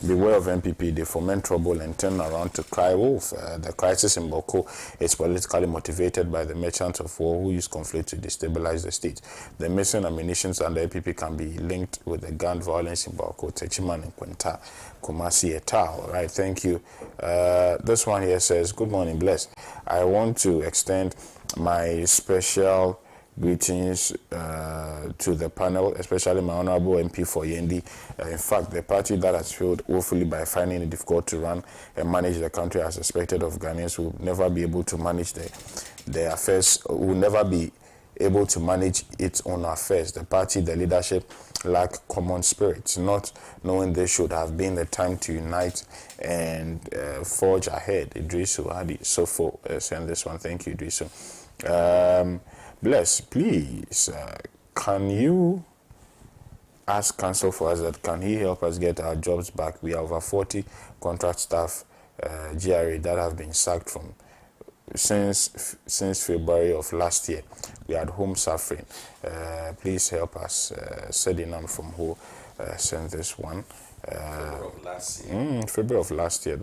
Beware of MPP, they foment trouble and turn around to cry wolf. The crisis in Bawku is politically motivated by the merchants of war who use conflict to destabilize the state. The missing ammunition under MPP can be linked with the gun violence in Bawku, HEADMAN and Kwenta, Kumasi et al. All right, thank you. This one here says, good morning, blessed. I want to extend my special greetings to the panel, especially my honorable MP for Yendi. In fact, the party that has failed woefully by finding it difficult to run and manage the country as expected of Ghanaians will never be able to manage their affairs, will never be able to manage its own affairs. The party, the leadership lack common spirits, not knowing this should have been the time to unite and forge ahead. Idrisu Hadi Sofo send this one. Thank you, Idrisu. Bless, please, can you ask counsel for us that can he help us get our jobs back? We have over 40 contract staff GRA that have been sacked from since February of last year. We are at home suffering. Please help us. Sedinam from who sent this one. February of last year.